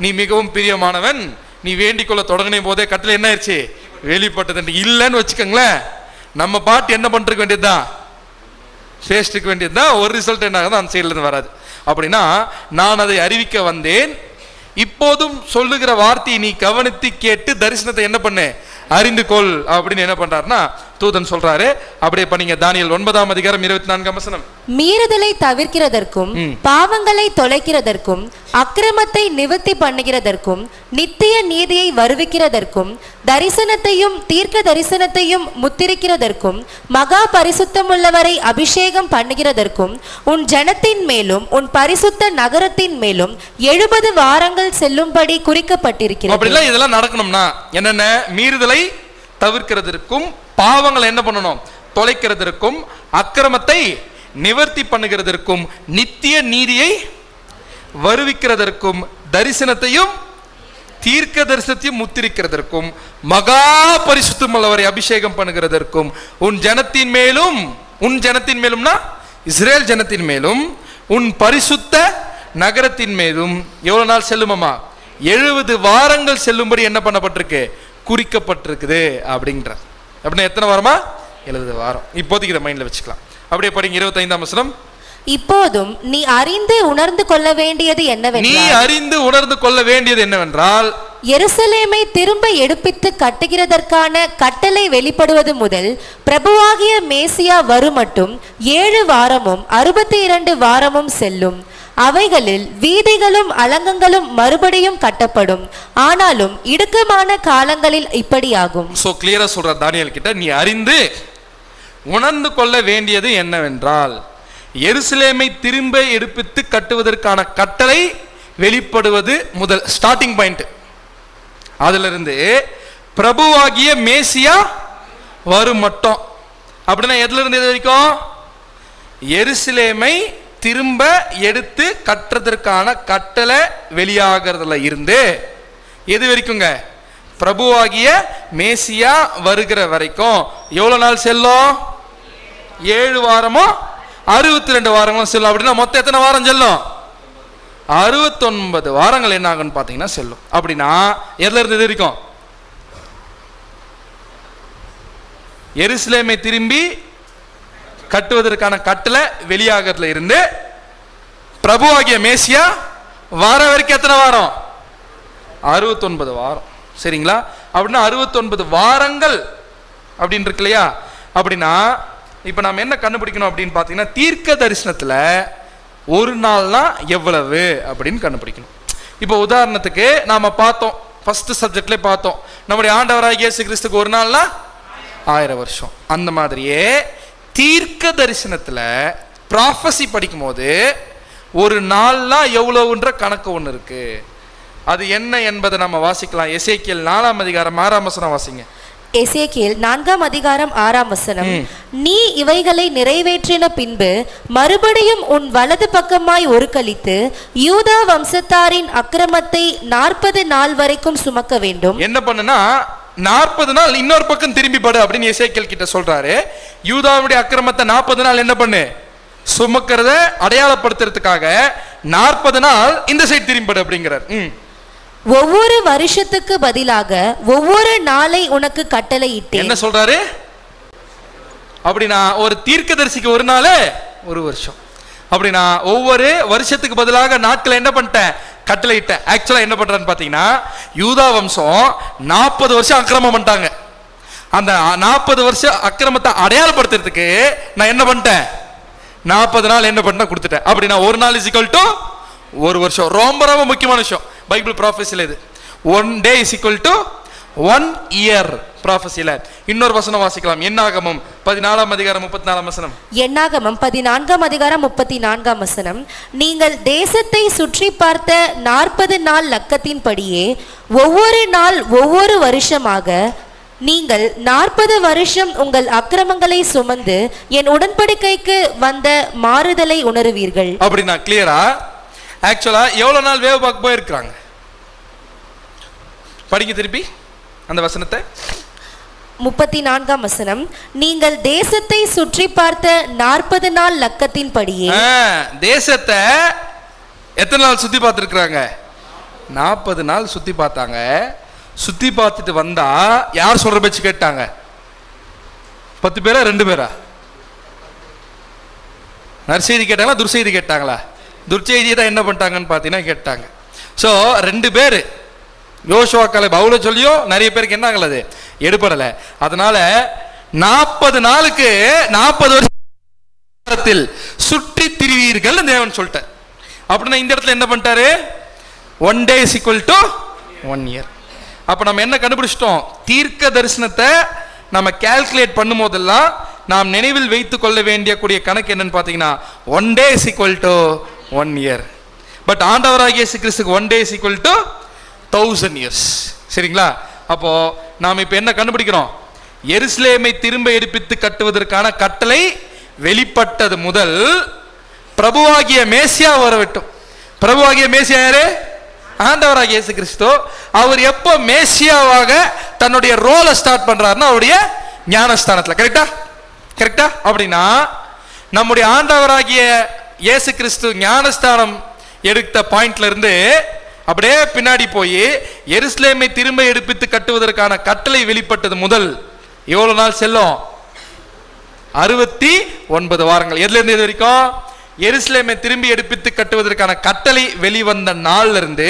நீ மிகவும் பிரியமானவன், நீ வேண்டிக் கொள்ள தொடங்கின போதே கட்டளை என்ன ஆயிடுச்சு, வெளிப்பட்டது. இல்லைன்னு வச்சுக்கோங்களேன், நம்ம பாட்டு என்ன பண்றதுக்கு வேண்டியதுதான், சேஷ்டுக்கு வேண்டியதுதான். ஒரு ரிசல்ட் என்ன ஆகுது, அந்த சைட்ல இருந்து வராது. அப்படின்னா நான் அதை அறிவிக்க வந்தேன், இப்போதும் சொல்லுகிற வார்த்தையை நீ கவனித்து கேட்டு தரிசனத்தை என்ன பண்ணு, அறிந்து கொள் அப்படின்னு என்ன பண்றாருன்னா தூதன் சொல்றாரு. அப்படியே பண்ணீங்க. தானியேல் 9:24. மீறுதலை தவிர்க்கிறதற்கும் பாவங்களை தொலைக்கிறதற்கும் அக்கிரமத்தை நிவர்த்தி பண்ணுகிறதற்கும் நித்திய நீதியை வருவிக்கிறதற்கும் தரிசனத்தையும் தீர்க்க தரிசனத்தையும் முத்திரிக்கிறதற்கும் மகா பரிசுத்தமுள்ளவரை அபிஷேகம் பண்ணுகிறதற்கும் உன் ஜனத்தின் மேலும் உன் பரிசுத்த நகரத்தின் மேலும் 70 வாரங்கள் செல்லும்படி குறிக்கப்பட்டிருக்கிறது. அப்படிலாம் இதெல்லாம் நடக்கணும்னா என்னென்ன? மீறுதலை தவிர்க்கிறதற்கும், பாவங்களை என்ன பண்ணணும், தொலைக்கிறதற்கும், அக்கிரமத்தை நிவர்த்தி பண்ணுகிறதற்கும், நித்திய நீதியை வருவிக்கிறதற்கும், தரிசனத்தையும் தீர்க்க தரிசனத்தையும் முத்திரிக்கிறதற்கும், மகா பரிசுத்தம் உள்ளவரை அபிஷேகம் பண்ணுகிறதற்கும், உன் ஜனத்தின் மேலும், உன் ஜனத்தின் மேலும்னா இஸ்ரேல் ஜனத்தின் மேலும், உன் பரிசுத்த நகரத்தின் மீதும் எவ்வளவு நாள் செல்லுமாமா? 70 வாரங்கள் செல்லும்படி என்ன பண்ணப்பட்டிருக்கு? குறிக்கப்பட்டிருக்குது அப்படின்ற. அப்படின்னா எத்தனை வாரமா? 70 வாரம். இப்போதைக்கு இதை மைண்ட்ல வச்சுக்கலாம். அப்படியே படிங்க 25ஆம் வசனம். இப்போதும் நீ அறிந்து உணர்ந்து கொள்ள வேண்டியது என்னவென்றால் எருசலேமை திரும்ப எடுப்பித்து கட்டுகிறதற்கான கட்டளை வெளிப்படுவது முதல் பிரபுவாகிய மேசியா வருமட்டும் 7 வாரமும் 62 வாரமும் செல்லும். அவைகளில் வீதிகளும் அலங்கங்களும் மறுபடியும் கட்டப்படும். ஆனாலும் இடுக்கமான காலங்களில் இப்படியாகும். சோ கிளியரா சொல்ற தானியேல் கிட்ட, நீ அறிந்து உணர்ந்து கொள்ள வேண்டியது என்னவென்றால் எருசலேமை திரும்ப எடுப்பித்து கட்டுவதற்கான கட்டளை வெளிப்படுவது முதல், ஸ்டார்டிங் பாயிண்ட். அதுல இருந்து பிரபுவாகிய மேசியா வரும் மட்டும். அப்படின்னா எதுல இருந்து எது வரைக்கும்? எருசலேமை திரும்ப எடுத்து கட்டுறதற்கான கட்டளை வெளியாகிறதுல இருந்து எது வரைக்குங்க? பிரபுவாகிய மேசியா வருகிற வரைக்கும் எவ்வளவு நாள் செல்லும்? 7 வாரமோ 62 வாரங்களும் செல்லும். அப்படின்னா மொத்தம் எத்தனை வாரம் செல்லும்? 69 வாரங்கள் என்ன ஆகும்னு பார்த்தீங்கன்னா செல்லும். அப்படின்னா எதுல இருந்து இருக்கும்? எருசலேமை திரும்பி கட்டுவதற்கான கட்டளை வெளியாகிறதுல இருந்து பிரபுவாகிய மேசியா வார வரைக்கும் எத்தனை வாரம்? 69 வாரம். சரிங்களா? அப்படின்னா 69 வாரங்கள் அப்படின்னு இருக்கு இல்லையா? அப்படின்னா இப்ப நாம என்ன கண்டுபிடிக்கணும் அப்படின்னு பார்த்தீங்கன்னா, தீர்க்க தரிசனத்துல ஒரு நாள்னா எவ்வளவு அப்படின்னு கண்டுபிடிக்கணும். இப்போ உதாரணத்துக்கு நாம பார்த்தோம், ஃபர்ஸ்ட் சப்ஜெக்ட்ல பார்த்தோம், நம்முடைய ஆண்டவராகிய இயேசு கிறிஸ்துக்கு ஒரு நாள்னா 1000 வருஷம். அந்த மாதிரியே தீர்க்க தரிசனத்துல ப்ராஃபஸி படிக்கும் போது ஒரு நாள்னா எவ்வளவுன்ற கணக்கு ஒன்று இருக்கு. அது என்ன என்பதை நம்ம வாசிக்கலாம். எசேக்கியேல் 4ஆம் அதிகாரம் 6ஆம் வசனம் வாசிங்க. எசேக்கியேல் 4ஆம் அதிகாரம் 6ஆம் வசனம். நீ இவைகளை நிறைவேற்றின பின்பு மறுபடியும் உன் வலது பக்கமாய் ஒரு கழித்து யூதா வம்சத்தாரின் அக்கிரமத்தை 40 நாள் வரைக்கும் சுமக்க வேண்டும். என்ன பண்ணுனா 40 நாள் இன்னொரு பக்கம் திரும்பி படு அப்படின்னு எசேக்கியேல் கிட்ட சொல்றாரு. யூதாவுடைய அக்கிரமத்தை 40 நாள் என்ன பண்ணு? சுமக்கிறத அடையாளப்படுத்துறதுக்காக 40 நாள் இந்த சைடு திரும்பி அப்படிங்கிறார். ஒவ்வொரு வருஷத்துக்கு பதிலாக ஒவ்வொரு நாளை உனக்கு கட்டளையிட்டேன். என்ன சொல்றாரு? அப்படின்னா ஒரு தீர்க்கதரிசிக்கு ஒரு நாள் ஒரு வருஷம். அப்படின்னா ஒவ்வொரு வருஷத்துக்கு பதிலாக நாட்களை என்ன பண்ணிட்டேன்? கட்டளையிட்டேன். ஆக்சுவலா என்ன பண்றான்னு பாத்தீங்கன்னா, யூதா வம்சம் 40 வருஷம் அக்கிரமம் பண்ணிட்டாங்க. அந்த 40 வருஷம் அக்கிரமத்தை அடையாளப்படுத்துறதுக்கு நான் என்ன பண்ணிட்டேன்? 40 நாள் என்ன பண்ண கொடுத்துட்டேன். அப்படின்னா ஒரு நாள் இஸ் ஈக்குவல் டு ஒரு வருஷம். ரொம்ப ரொம்ப முக்கியமான விஷயம் பைபிள் ப்ராஃபஸில இது. 1 day is equal to 1 year ப்ராஃபஸில. இன்னொரு வசனம் வாசிக்கலாம். என்னாகமம் 14ஆம் அதிகாரம் 34ஆம் வசனம். என்னாகமம் 14ஆம் அதிகாரம் 34ஆம் வசனம். நீங்கள் தேசத்தை சுற்றி பார்த்த 40 நாள் லக்கத்தின்படியே ஒவ்வொரு நாள் ஒவ்வொரு வருஷமாக நீங்கள் 40 வருஷம் உங்கள் அக்கிரமங்களை சுமந்து என் உடன்படிக்கைக்கு வந்த மாறுதலை உணருவீர்கள். அப்படின்னா கிளியரா ஆக்சுவலா எவ்வளவு நாள் வேவ் பார்க்க போயிருக்காங்க? படிங்க திருப்பி அந்த வசனத்தை. 34ஆம் வசனம். நீங்கள் தேசத்தை சுற்றி பார்த்த 40 நாள் லக்கத்தின்படியே. தேசத்தை எத்தனை நாள் சுத்தி பார்த்துருக்காங்க? 40 நாள் சுத்தி பார்த்தாங்க. சுத்தி பார்த்துட்டு வந்தா யார் சொல்ற பேச்சு கேட்டாங்க? 10 பேரா 2 பேரா? நற்செய்தி கேட்டாங்களா துர்செய்தி கேட்டாங்களா? துர்ச்செய்தியை தான் என்ன பண்ணிட்டாங்கன்னு பார்த்தீங்கன்னா கேட்டாங்க. ஸோ 2 பேர் யோசுவா காலை பவுல சொல்லியோ நிறைய பேருக்கு என்ன ஆகல, அது எடுபடலை. அதனால 40 நாளுக்கு 40 வருஷத்தில் சுற்றி திரிவீர்கள் தேவன் சொல்லிட்டார். அப்படின்னா இந்த இடத்துல என்ன பண்ணிட்டாரு? 1 day is equal to 1 year. அப்ப நம்ம என்ன கண்டுபிடிச்சிட்டோம்? தீர்க்க தரிசனத்தை நம்ம கால்குலேட் பண்ணும் போதெல்லாம் நாம் நினைவில் வைத்துக் கொள்ள வேண்டிய கூடிய கணக்கு என்னன்னு பார்த்தீங்கன்னா 1 day is equal to 1 year. But ஆண்டவராகிய இயேசு கிறிஸ்துக்கு 1 day is equal to 1000 years. சரிங்களா? அப்போ நாம் இப்ப என்ன கண்டுபிடிக்கிறோம்? எருசலேமை திரும்ப எடுப்பித்து கட்டுவதற்கான கட்டளை வெளிப்பட்டது முதல் பிரபுவாகிய மேசியா வரவிட்டும். பிரபுவாகிய மேசியா யாரு? ஆண்டவராகிய இயேசு கிறிஸ்து. அவர் எப்போ மேசியாவாக தன்னுடைய ரோலை ஸ்டார்ட் பண்றாருன்னா அவருடைய ஞானஸ்தானத்துல. கரெக்டா? அப்படின்னா நம்முடைய ஆண்டவராகிய இயேசு கிறிஸ்து ஞானஸ்தானம் எடுத்த பாயிண்ட்ல இருந்து அப்படியே பின்னாடி போய் எருசலேமை திரும்ப எடுப்பித்து கட்டுவதற்கான கட்டளை வெளிப்பட்டது முதல் எவ்வளவு நாள் செல்லும்? 69 வாரங்கள். எதுல இருந்து இது வரைக்கும்? எருசலேமை திரும்பி எடுப்பித்து கட்டுவதற்கான கட்டளை வெளிவந்த நாள்ல இருந்து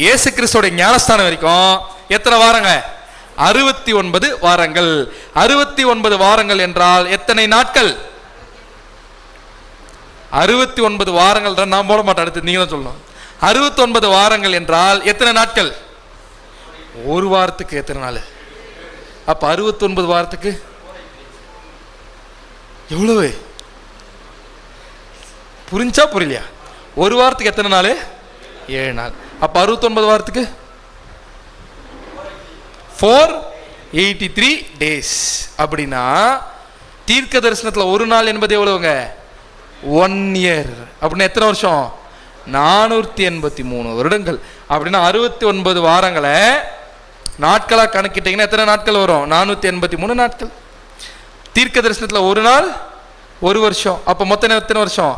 இயேசு கிறிஸ்துவோட ஞானஸ்தானம் வரைக்கும் எத்தனை வாரங்க? 69 வாரங்கள். 69 வாரங்கள் என்றால் எத்தனை நாட்கள்? 69 வாரங்கள். நான் போட மாட்டேன், அடுத்து நீங்க தான் சொல்லணும். 69 வாரங்கள் என்றால் எத்தனை நாட்கள்? ஒரு வாரத்துக்கு எத்தனை நாள்? அப்ப 69 வாரத்துக்கு எவ்வளவு? புரிஞ்சா புரியலையா? ஒரு வாரத்துக்கு எத்தனை நாள்? 7 நாள். அப்ப 69 வாரத்துக்கு 483 டேஸ். அப்படின்னா தீர்க்க தரிசனத்துல ஒரு நாள் என்பது எவ்வளவுங்க? 1 இயர். அப்படின்னா எத்தனை வருஷம்? 483 வருடங்கள். அப்படின்னா 69 வாரங்களை நாட்களா கணக்கிட்டீங்கன்னா எத்தனை நாட்கள் வரும்? 483 நாட்கள். தீர்க்க தரிசனத்துல ஒரு நாள் ஒரு வருஷம். அப்ப மொத்தம் எத்தனை வருஷம்?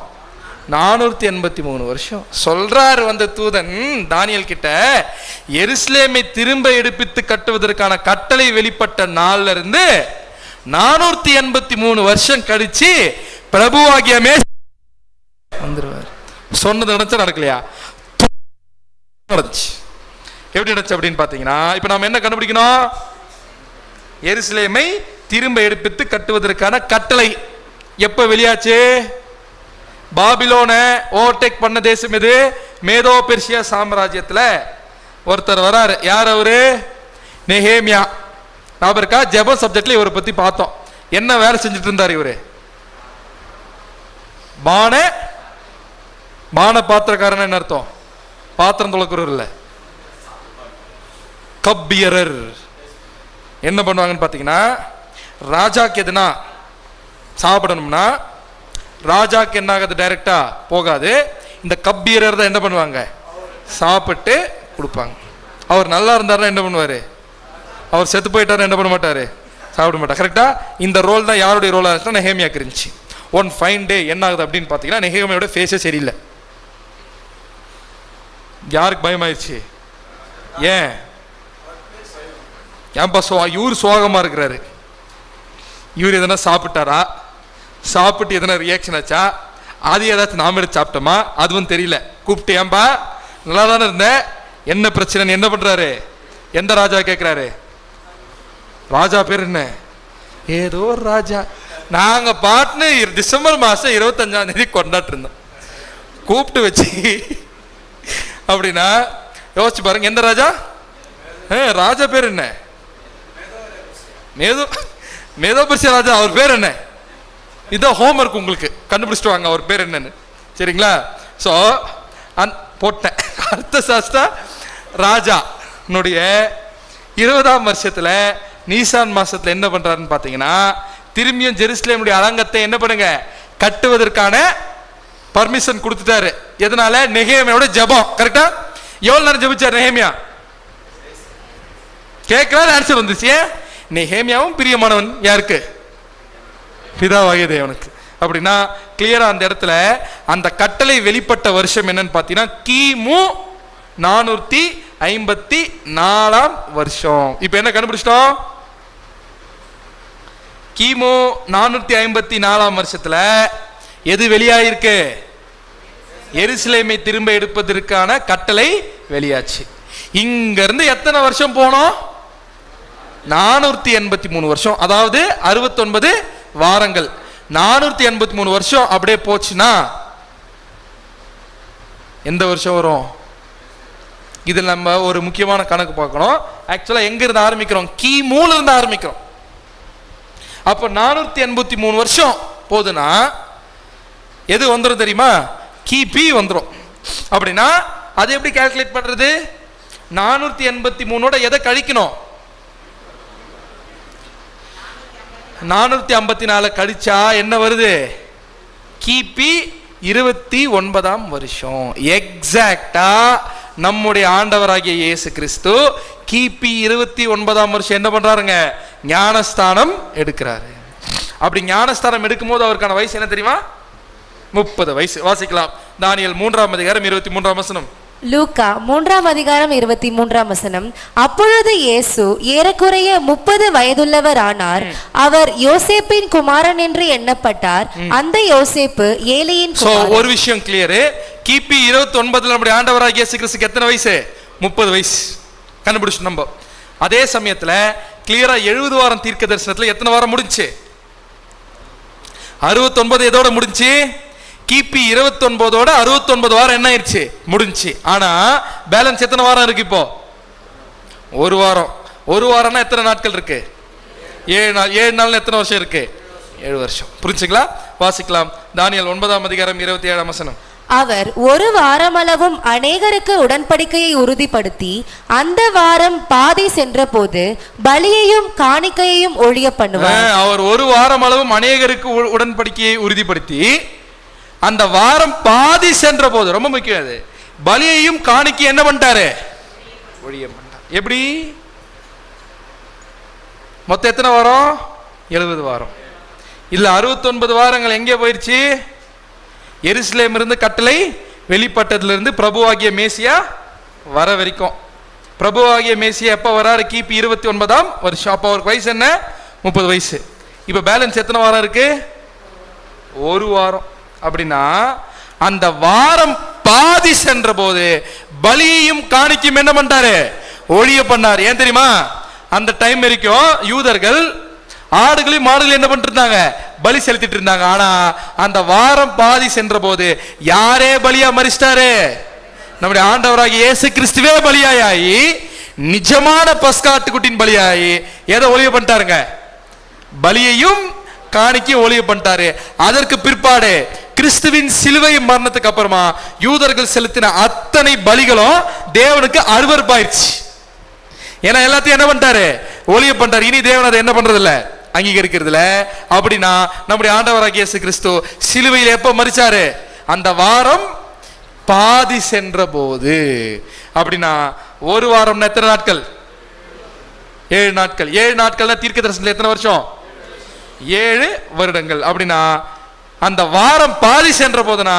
483 வருஷம். சொல்றாரு வந்த தூதன் தானியேல் கிட்ட, எருசலேமை திரும்ப எடுப்பித்து கட்டுவதற்கான கட்டளை வெளிப்பட்ட நாள்ல இருந்து 483 வருஷம் கழிச்சு பிரபுவாகிய வந்துருவார். சொன்னது நடந்துச்சா நடக்கலையா? நடந்துச்சு. எப்படி நடந்துச்சு அப்படின்னு பாத்தீங்கன்னா, இப்ப நாம என்ன கண்டுபிடிக்கணும்? எருசலேமை திரும்ப எடுப்பித்து கட்டுவதற்கான கட்டளை எப்ப வெளியாச்சு? பாபிலோனை ஓவர்டேக் பண்ண தேசம் எது? மேதோ பெர்சியா சாம்ராஜ்யத்துல ஒருத்தர் வராரு. யார் அவரு? நெஹேமியா. ஞாபகம் இருக்கா? ஜெபம் சப்ஜெக்ட்ல இவரை பத்தி பார்த்தோம். என்ன வேலை செஞ்சுட்டு இருந்தார் இவரு? பான பாத்திரக்காரன். என்ன அர்த்தம்? பாத்திரம் துளக்குறவர் இல்ல, கப்பியரர். என்ன பண்ணுவாங்கன்னு பாத்தீங்கன்னா, ராஜாக்கு எதுனா சாப்பிடணும்னா ராஜாக்கு என்ன ஆகுது? டைரக்டா போகாது. இந்த கப்பியரர் தான் என்ன பண்ணுவாங்க? சாப்பிட்டு கொடுப்பாங்க. அவர் நல்லா இருந்தாருன்னா என்ன பண்ணுவாரு? அவர் செத்து போயிட்டாரு என்ன பண்ண மாட்டாரு? சாப்பிட மாட்டார். கரெக்டா? இந்த ரோல் தான் யாருடைய ரோலா இருந்துச்சுன்னா நெஹேமியாக்கு இருந்துச்சு. ஒன் ஃபைன் டே என்ன ஆகுது அப்படின்னு பாத்தீங்கன்னா, நெஹேமியாவோட ஃபேஸே சரியில்லை. யாருக்கு பயமாயிருச்சு? ஏன்? இவரு சோகமா இருக்கிறாரு. இவர் எதனா சாப்பிட்டாரா? சாப்பிட்டு எதனா ரியாக்ஷன் ஆச்சா? அது ஏதாச்சும் நாம எடுத்து சாப்பிட்டோமா? அதுவும் தெரியல. கூப்பிட்டு, ஏன்பா நல்லா தானே இருந்த, என்ன பிரச்சனை? என்ன பண்றாரு? எந்த ராஜா கேட்கிறாரு? ராஜா பேர் என்ன? ஏதோ ஒரு ராஜா. நாங்க பாட்டுன்னு டிசம்பர் மாசம் 25ஆம் தேதி கொண்டாட்டு இருந்தோம். கூப்பிட்டு வச்சு அப்படின்னா யோசிச்சு பாருங்க, எந்த ராஜா? ராஜா பேர் என்ன? மேதோ பெர்சியா ராஜா. அவர் பேர் என்ன? இதான் ஹோம்வொர்க் உங்களுக்கு, கண்டுபிடிச்சிட்டு வாங்க அவர் பேர் என்னன்னு. சரிங்களா? ஸோ போட்டேன். அர்த்த சாஸ்திரா ராஜா 20ஆம் வருஷத்துல நீசான் மாசத்துல என்ன பண்றாருன்னு பாத்தீங்கன்னா, திரும்பியும் ஜெருசலேமுடைய அலங்கத்தை என்ன பண்ணுங்க? கட்டுவதற்கான பர்மிஷன் கொடுத்துட்டாரு. எதனால? நெஹேமியாவோட ஜெபம். கரெக்டா? எவ்வளவு நேரம் ஜெபிச்சார் நெஹேமியா? கேட்கலாம், ஆன்சர் வந்துச்சு. நெஹேமியாவும் பிரியமானவன் யாருக்கு? பிதாவாகிய தேவனுக்கு. அப்படின்னா கிளியரா அந்த இடத்துல அந்த கட்டளை வெளிப்பட்ட வருஷம் என்னன்னு பாத்தீங்கன்னா கிமு 454ஆம் வருஷம். இப்ப என்ன கண்டுபிடிச்சிட்டோம்? கிமு 454ஆம் வருஷத்துல எது வெளியாயிருக்கு? எருசலேமை திரும்ப எடுப்பதற்கான கட்டளை வெளியாச்சு. இங்க இருந்து எத்தனை வருஷம் போனோம்? 483 வருஷம். அதாவது 69 வாரங்கள். 483 வருஷம் அப்படியே போச்சுன்னா எந்த வருஷம் வரும்? இது நம்ம ஒரு முக்கியமான கணக்கு பார்க்கணும். ஆக்சுவலா எங்க இருந்து ஆரம்பிக்கிறோம்? கிமுல இருந்து ஆரம்பிக்கிறோம். அப்ப 483 வருஷம் போதுன்னா எது வந்துடும் தெரியுமா? கிபி வந்துடும். அப்படின்னா அது எப்படி கால்குலேட் பண்றது? 483ஓட எதை கழிக்கணும்? 454 கழிச்சா என்ன வருது? கிபி 29ஆம் வருஷம். எக்ஸாக்டா நம்முடைய ஆண்டவராகிய இயேசு கிறிஸ்து கிபி 29ஆம் வருஷம் என்ன பண்றாருங்க? ஞானஸ்தானம் எடுக்கிறாரு. அப்படி ஞானஸ்தானம் எடுக்கும் போது அவருக்கான வயசு என்ன தெரியுமா? 30 வயசு. வாசிக்கலாம். தானியேல் 3ஆம் அதிகாரம் 23ஆம் வசனம். லூக்கா 3ஆம் அதிகாரம் 23ஆம் வசனம். அப்பொழுது இயேசு ஏறக்குறைய 30 வயதுள்ளவர் ஆனார். அவர் யோசேப்பின் குமாரன் என்று எண்ணப்பட்டார். அந்த யோசேப்பு ஏலியின் குமாரன். ஒரு விஷயம் கிளியர். கிபி 29 நம்முடைய ஆண்டவராகிய இயேசு கிறிஸ்துக்கு எத்தனை வயசு? 30 வயசு. கண்டுபிடிச்சு நம்ம. அதே சமயத்துல கிளியரா 70 வாரம் தீர்க்க தரிசனத்துல எத்தனை வாரம் முடிஞ்சு? 69 எதோட முடிஞ்சு? கிபி 29ஓட 69 வாரம் என்ன ஆயிடுச்சு? முடிஞ்சு. ஆனா பேலன்ஸ் எத்தனை வாரம் இருக்கு இப்போ? ஒரு வாரம். ஒரு வாரம்னா எத்தனை நாட்கள் இருக்கு? 7 நாள். 7 நாள் எத்தனை வருஷம் இருக்கு? 7 வருஷம். புரிஞ்சுங்களா? வாசிக்கலாம். தானியேல் 9ஆம் அதிகாரம் 27ஆம் வசனம். அவர் ஒரு வாரமளவும் அநேகருக்கு உடன்படிக்கையை உறுதிப்படுத்தி அந்த வாரம் பாதி சென்ற போது பலியையும் காணிக்கையையும் ஒழிய பண்ணுவார். அவர் ஒரு வாரம் அளவும் அநேகருக்கு உடன்படிக்கையை உறுதிப்படுத்தி அந்த வாரம் பாதி சென்ற போது, ரொம்ப முக்கியம் அது, பலியையும் காணிக்கை என்ன பண்ணிட்டாரு? ஒழிய பண்ணிட்டார். எப்படி? மொத்தம் எத்தனை வாரம்? 70 வாரம். இல்ல 69 வாரங்கள் எங்கே போயிருச்சு? எருசலேம் இருந்து கட்டளை வெளிப்பட்டதிலிருந்து பிரபுவாகிய மேசியா வர வரைக்கும். பிரபுவாகிய மேசியா எப்ப வராரு? கிபி 29ஆம் வருஷம். அப்ப அவருக்கு வயசு என்ன? 30 வயசு. இப்ப பேலன்ஸ் எத்தனை வாரம் இருக்கு? ஒரு வாரம். அப்படின்னா அந்த வாரம் பாதி சென்ற போது பலியையும் காணிக்கையும் என்ன பண்ணாரு? ஒழிய பண்ணார். ஏன் தெரியுமா? அந்த டைம் வரைக்கும் யூதர்கள் ஆடுகளையும் மாடுகளையும் என்ன பண்ணிட்டு இருந்தாங்க? பலி செலுத்திட்டு இருந்தாங்க. ஆனா அந்த வாரம் பாதி சென்ற போது யாரே பலியா மரிச்சிட்டாரு? நம்முடைய ஆண்டவராகிய இயேசு கிறிஸ்துவே பலியாயி, நிஜமான பஸ்காட்டுக்குட்டின் பலியாயி எதை ஒழிய பண்ணிட்டாருங்க? பலியையும் காணிக்கையும் ஒழிய பண்ணிட்டாரு. அதற்கு பிற்பாடு கிறிஸ்துவின் சிலுவை மரணத்துக்கு அப்புறமா யூதர்கள் செலுத்தின அத்தனை பலிகளும் தேவனுக்கு அருவருப்பாயிருச்சு. ஏன்னா எல்லாத்தையும் என்ன பண்ணிட்டாரு? ஒழிய பண்ணிட்டாரு. இனி தேவன் அதை என்ன பண்றது இல்ல, அங்கீகரிக்கிறது இல்ல. அப்படின்னா நம்முடைய ஆண்டவராகிய இயேசு கிறிஸ்து சிலுவையில் எப்ப மரிச்சாரு? அந்த வாரம் பாதி சென்ற போது. அப்படின்னா ஒரு வாரம் எத்தனை நாட்கள்? 7 நாட்கள். 7 நாட்கள்னா தீர்க்க தரிசனத்துல எத்தனை வருஷம்? 7 வருடங்கள். அப்படின்னா அந்த வாரம் பாதி சென்ற போதுனா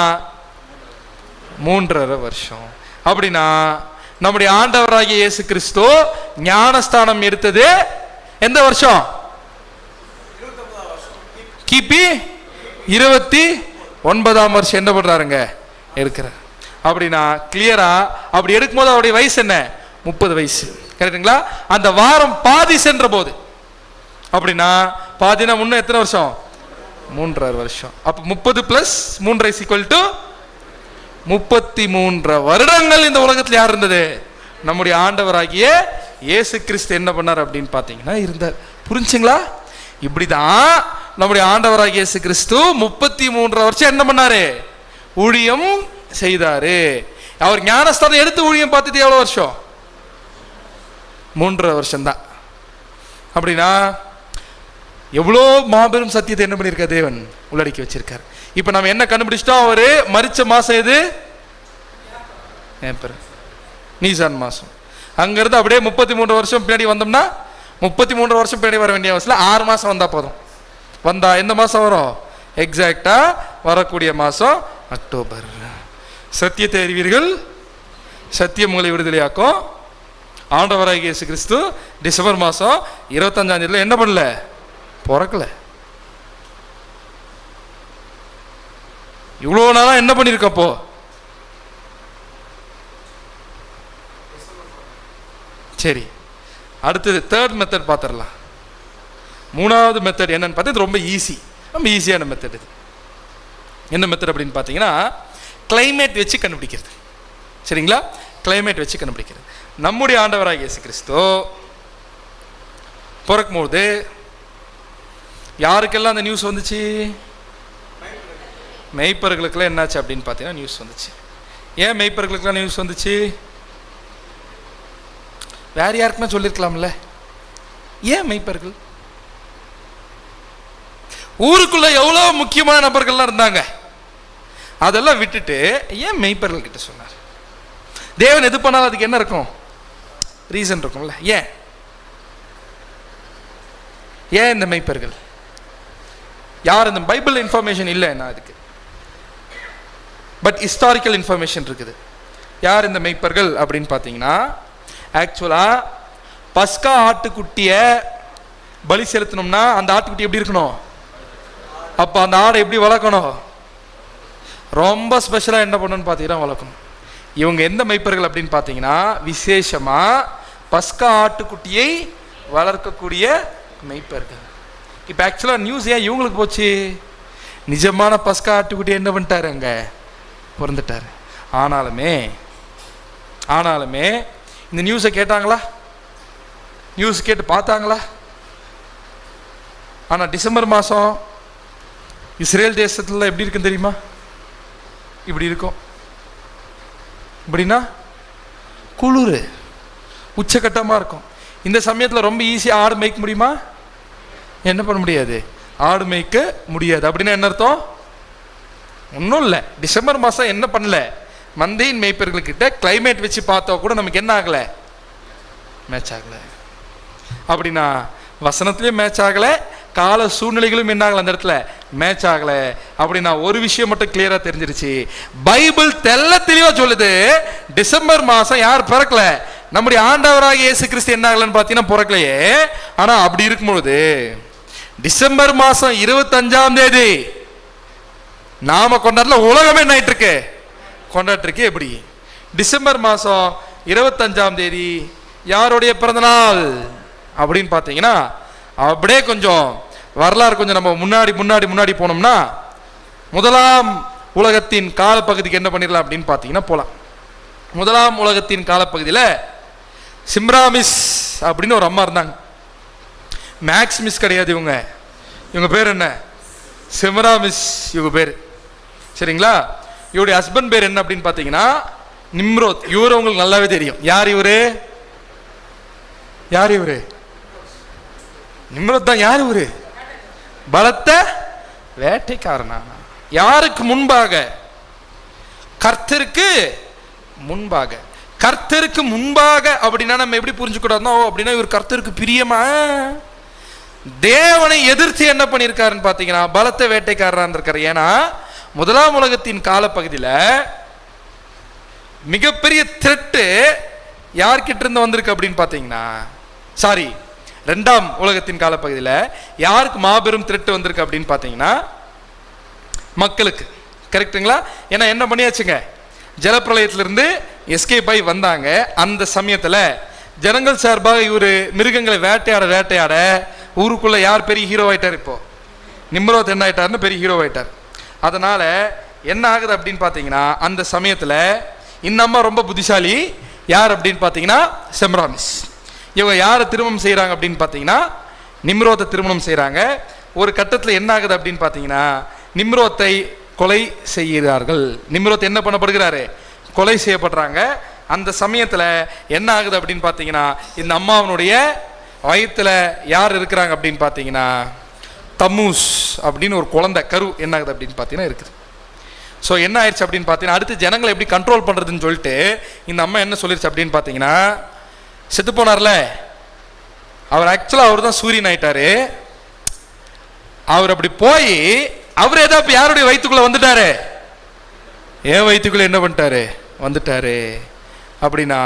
3.5 வருஷம். அப்படின்னா நம்முடைய ஆண்டவராகிய இயேசு கிறிஸ்து ஞானஸ்தானம் எடுத்தது எந்த வருஷம்? கிபி 29ஆம் வருஷம் என்ன பண்றாருங்க? இருக்கிறார். அப்படின்னா கிளியரா அப்படி எடுக்கும்போது அவருடைய வயசு என்ன? 30 வயசு. கரெக்டுங்களா? அந்த வாரம் பாதி சென்ற போது. அப்படின்னா பாதினா முன்ன எத்தனை வருஷம்? 3.5 வருஷம். அப்ப 30 பிளஸ் 3 33 வருடங்கள் இந்த உலகத்தில் யார் இருந்தது? நம்முடைய ஆண்டவராகிய இயேசு கிறிஸ்து என்ன பண்ணார் அப்படின்னு பார்த்தீங்கன்னா இருந்தார். புரிஞ்சுங்களா? இப்படிதான் நம்முடைய ஆண்டவராகிய இயேசு கிறிஸ்து 33 வருஷம் என்ன பண்ணாரு? ஊழியம் செய்தாரு. அவர் ஞானஸ்தானம் எடுத்து ஊழியம் பார்த்தது எவ்வளவு வருஷம்? 3.5 வருஷம் தான். அப்படின்னா எவ்வளோ மாபெரும் சத்தியத்தை என்ன பண்ணியிருக்கார் தேவன்? உள்ளடக்கி வச்சிருக்கார். இப்ப நம்ம என்ன கண்டுபிடிச்சிட்டோம்? அவரு மரிச்ச மாசம் எது? நீசான் மாசம். அங்கிருந்து அப்படியே 33 வருஷம் பின்னாடி வந்தோம்னா 33 வருஷம் பின்னாடி வர வேண்டிய அவசியம் 6 மாசம் வந்தா போதும். வந்தா எந்த மாசம் வரும்? எக்ஸாக்டா வரக்கூடிய மாசம் அக்டோபர். சத்தியத்தை அறிவீர்கள், சத்தியம் உங்களை விடுதலையாக்கும். ஆண்டவராகிய இயேசு கிறிஸ்து டிசம்பர் மாசம் 25ஆம் தேதியில என்ன பண்ணல? பிறக்கல. இவ்வளவு நாளா என்ன பண்ணிருக்கப்போ? சரி, அடுத்தது தேர்ட் மெத்தட் பார்த்துடலாம். 3வது மெத்தட் என்னன்னு பார்த்தா ரொம்ப ஈஸி, ரொம்ப ஈஸியான மெத்தட். இது என்ன மெத்தட் அப்படின்னு பார்த்தீங்கன்னா கிளைமேட் வச்சு கண்டுபிடிக்கிறது. சரிங்களா? கிளைமேட் வச்சு கண்டுபிடிக்கிறது. நம்முடைய ஆண்டவராகிய இயேசு கிறிஸ்து பிறக்கும்போது யாருக்கெல்லாம் அந்த நியூஸ் வந்துச்சு? மெய்ப்பர்களுக்கெல்லாம் என்னாச்சு அப்படின்னு பார்த்தீங்கன்னா நியூஸ் வந்துச்சு. ஏன் மெய்ப்பர்களுக்கெல்லாம் நியூஸ் வந்துச்சு? வேற யாருக்குன்னா சொல்லியிருக்கலாம்ல. ஏன் மெய்ப்பர்கள்? ஊருக்குள்ள எவ்வளவு முக்கியமான நபர்கள்லாம் இருந்தாங்க. அதெல்லாம் விட்டுட்டு ஏன் மெய்ப்பர்கள் கிட்ட சொன்னார்? தேவன் எது பண்ணாலும் அதுக்கு என்ன இருக்கும்? ரீசன் இருக்கும்ல. ஏன் ஏன் இந்த மெய்ப்பர்கள்? யார் இந்த பைபிள் இன்ஃபர்மேஷன் இல்லை? என்ன அதுக்கு பட் ஹிஸ்டாரிக்கல் இன்ஃபர்மேஷன் இருக்குது. யார் இந்த மெய்ப்பர்கள் அப்படின்னு பார்த்தீங்கன்னா, ஆக்சுவலாக பஸ்கா ஆட்டுக்குட்டியை பலி செலுத்தணும்னா அந்த ஆட்டுக்குட்டி எப்படி இருக்கணும்? அப்போ அந்த ஆடை எப்படி வளர்க்கணும்? ரொம்ப ஸ்பெஷலாக என்ன பண்ணணும்னு பார்த்தீங்கன்னா வளர்க்கணும். இவங்க எந்த மெய்ப்பர்கள் அப்படின்னு பார்த்தீங்கன்னா, விசேஷமாக பஸ்கா ஆட்டுக்குட்டியை வளர்க்கக்கூடிய மெய்ப்பர்கள். இப்போ ஆக்சுவலாக நியூஸ் ஏன் இவங்களுக்கு போச்சு? நிஜமான பஸ்கா ஆட்டுக்குட்டி என்ன பண்ணிட்டாரு? அங்கே பிறந்துட்டார். ஆனாலுமே இந்த நியூஸை கேட்டாங்களா? நியூஸ் கேட்டு பார்த்தாங்களா? ஆனால் டிசம்பர் மாதம் இஸ்ரேல் தேசத்தில் எப்படி இருக்குன்னு தெரியுமா? இப்படி இருக்கும். இப்படின்னா குளிர் உச்சக்கட்டமாக இருக்கும். இந்த சமயத்தில் ரொம்ப ஈஸியாக ஆடு மேய்க்க முடியுமா? என்ன பண்ண முடியாது, ஆடு மேய்க்க முடியாது. அப்படின்னா என்ன அர்த்தம்? ஒன்றும் இல்லை. டிசம்பர் மாதம் என்ன பண்ணல, மந்தையின் மேய்ப்பர்கள்கிட்ட கிளைமேட் வச்சு பார்த்தா கூட நமக்கு என்ன ஆகலை, மேட்ச் ஆகலை. அப்படின்னா வசனத்துலேயும் மேட்ச் ஆகலை, கால சூழ்நிலைகளும் என்ன ஆகலை, அந்த இடத்துல மேட்ச் ஆகலை. அப்படின்னா ஒரு விஷயம் மட்டும் கிளியரா தெரிஞ்சிருச்சு, பைபிள் தெள்ள தெளிவா சொல்லுது, டிசம்பர் மாதம் யார் பிறக்கல, நம்முடைய ஆண்டவராக இயேசு கிறிஸ்து என்ன ஆகலன்னு பார்த்தீங்கன்னா பிறக்கலையே. ஆனால் அப்படி இருக்கும்பொழுது டிசம்பர் மாதம் 25ஆம் தேதி நாம கொண்டாடல, உலகமே என்ன ஆயிட்டு இருக்கு, கொண்டாட்டு இருக்கு. எப்படி டிசம்பர் மாதம் 25ஆம் தேதி யாருடைய பிறந்த நாள் அப்படின்னு பார்த்தீங்கன்னா, அப்படியே கொஞ்சம் வரலாறு கொஞ்சம் நம்ம முன்னாடி போனோம்னா, முதலாம் உலகத்தின் காலப்பகுதிக்கு என்ன பண்ணிடலாம் அப்படின்னு பார்த்தீங்கன்னா போகலாம். முதலாம் உலகத்தின் காலப்பகுதியில் சிம்ராமிஸ் அப்படின்னு ஒரு அம்மா இருந்தாங்க. மேக்ஸ்மிஸ் கிடையாது, இவங்க பேர் என்ன, சிம்ராமிஸ் இவங்க பேர். சரிங்களா? இவருடைய ஹஸ்பண்ட் பேர் என்ன அப்படின்னு பார்த்தீங்கன்னா நிம்ரோத். இவரு உங்களுக்கு நல்லாவே தெரியும். யார் இவரு? நிம்ரோத் தான். யார் இவரு? பலத்த வேட்டைக்காரனா. யாருக்கு முன்பாக? கர்த்தருக்கு முன்பாக. கர்த்தருக்கு முன்பாக அப்படின்னா நம்ம எப்படி புரிஞ்சுக்கூடாதுன்னா, அப்படின்னா இவர் கர்த்தருக்கு பிரியமா, தேவனை எதிர்த்து என்ன பண்ணியிருக்காருன்னு பார்த்தீங்கன்னா பலத்த வேட்டைக்காரரான் இருக்காரு. ஏன்னா முதலாம் உலகத்தின் காலப்பகுதியில் மிகப்பெரிய த்ரெட்டு யார்கிட்ட இருந்து வந்திருக்கு அப்படின்னு பார்த்தீங்கன்னா, சாரி, ரெண்டாம் உலகத்தின் காலப்பகுதியில் யாருக்கு மாபெரும் த்ரெட் வந்திருக்கு அப்படின்னு பார்த்தீங்கன்னா மக்களுக்கு. கரெக்டுங்களா? ஏன்னா என்ன பண்ணியாச்சுங்க, ஜலப்பிரளயத்திலிருந்து எஸ்கேப் ஆகி வந்தாங்க. அந்த சமயத்தில் ஜனங்கள் சார்பாக இவர் மிருகங்களை வேட்டையாட ஊருக்குள்ள யார் பெரிய ஹீரோ ஆயிட்டார்? இப்போ நிம்ரோத் என்ன ஆயிட்டாருன்னு பெரிய ஹீரோ ஆயிட்டார். அதனால என்ன ஆகுது அப்படின்னு பார்த்தீங்கன்னா, அந்த சமயத்தில் இந்த அம்மா ரொம்ப புத்திசாலி. யார் அப்படின்னு பார்த்தீங்கன்னா செம்ராமிஸ். இவங்க யாரை திருமணம் செய்கிறாங்க அப்படின்னு பார்த்தீங்கன்னா நிம்ரோத்தை திருமணம் செய்கிறாங்க. ஒரு கட்டத்தில் என்ன ஆகுது அப்படின்னு பார்த்தீங்கன்னா நிம்ரோத்தை கொலை செய்கிறார்கள். நிம்ரோத் என்ன பண்ணப்படுகிறாரு? கொலை செய்யப்படுறாங்க. அந்த சமயத்தில் என்ன ஆகுது அப்படின்னு பார்த்தீங்கன்னா, இந்த அம்மாவனுடைய வயிற்றில் யார் இருக்கிறாங்க அப்படின்னு பார்த்தீங்கன்னா தம்மூஸ் அப்படின்னு ஒரு குழந்தை கரு என்ன ஆகுது அப்படின்னு பார்த்தீங்கன்னா இருக்குது. ஸோ என்ன ஆயிடுச்சு அப்படின்னு பார்த்தீங்கன்னா, அடுத்து ஜனங்களை எப்படி கண்ட்ரோல் பண்ணுறதுன்னு சொல்லிட்டு இந்த அம்மா என்ன சொல்லிருச்சு அப்படின்னு பார்த்தீங்கன்னா, செத்து போனார்ல அவர், ஆக்சுவலாக அவர் தான் சூரியன் ஆயிட்டாரு. அவர் அப்படி போய் அவர் ஏதோ இப்போ யாருடைய வயிற்றுக்குள்ள வந்துட்டாரு, என் வயிற்றுக்குள்ள என்ன பண்ணிட்டாரு, வந்துட்டாரு. அப்படின்னா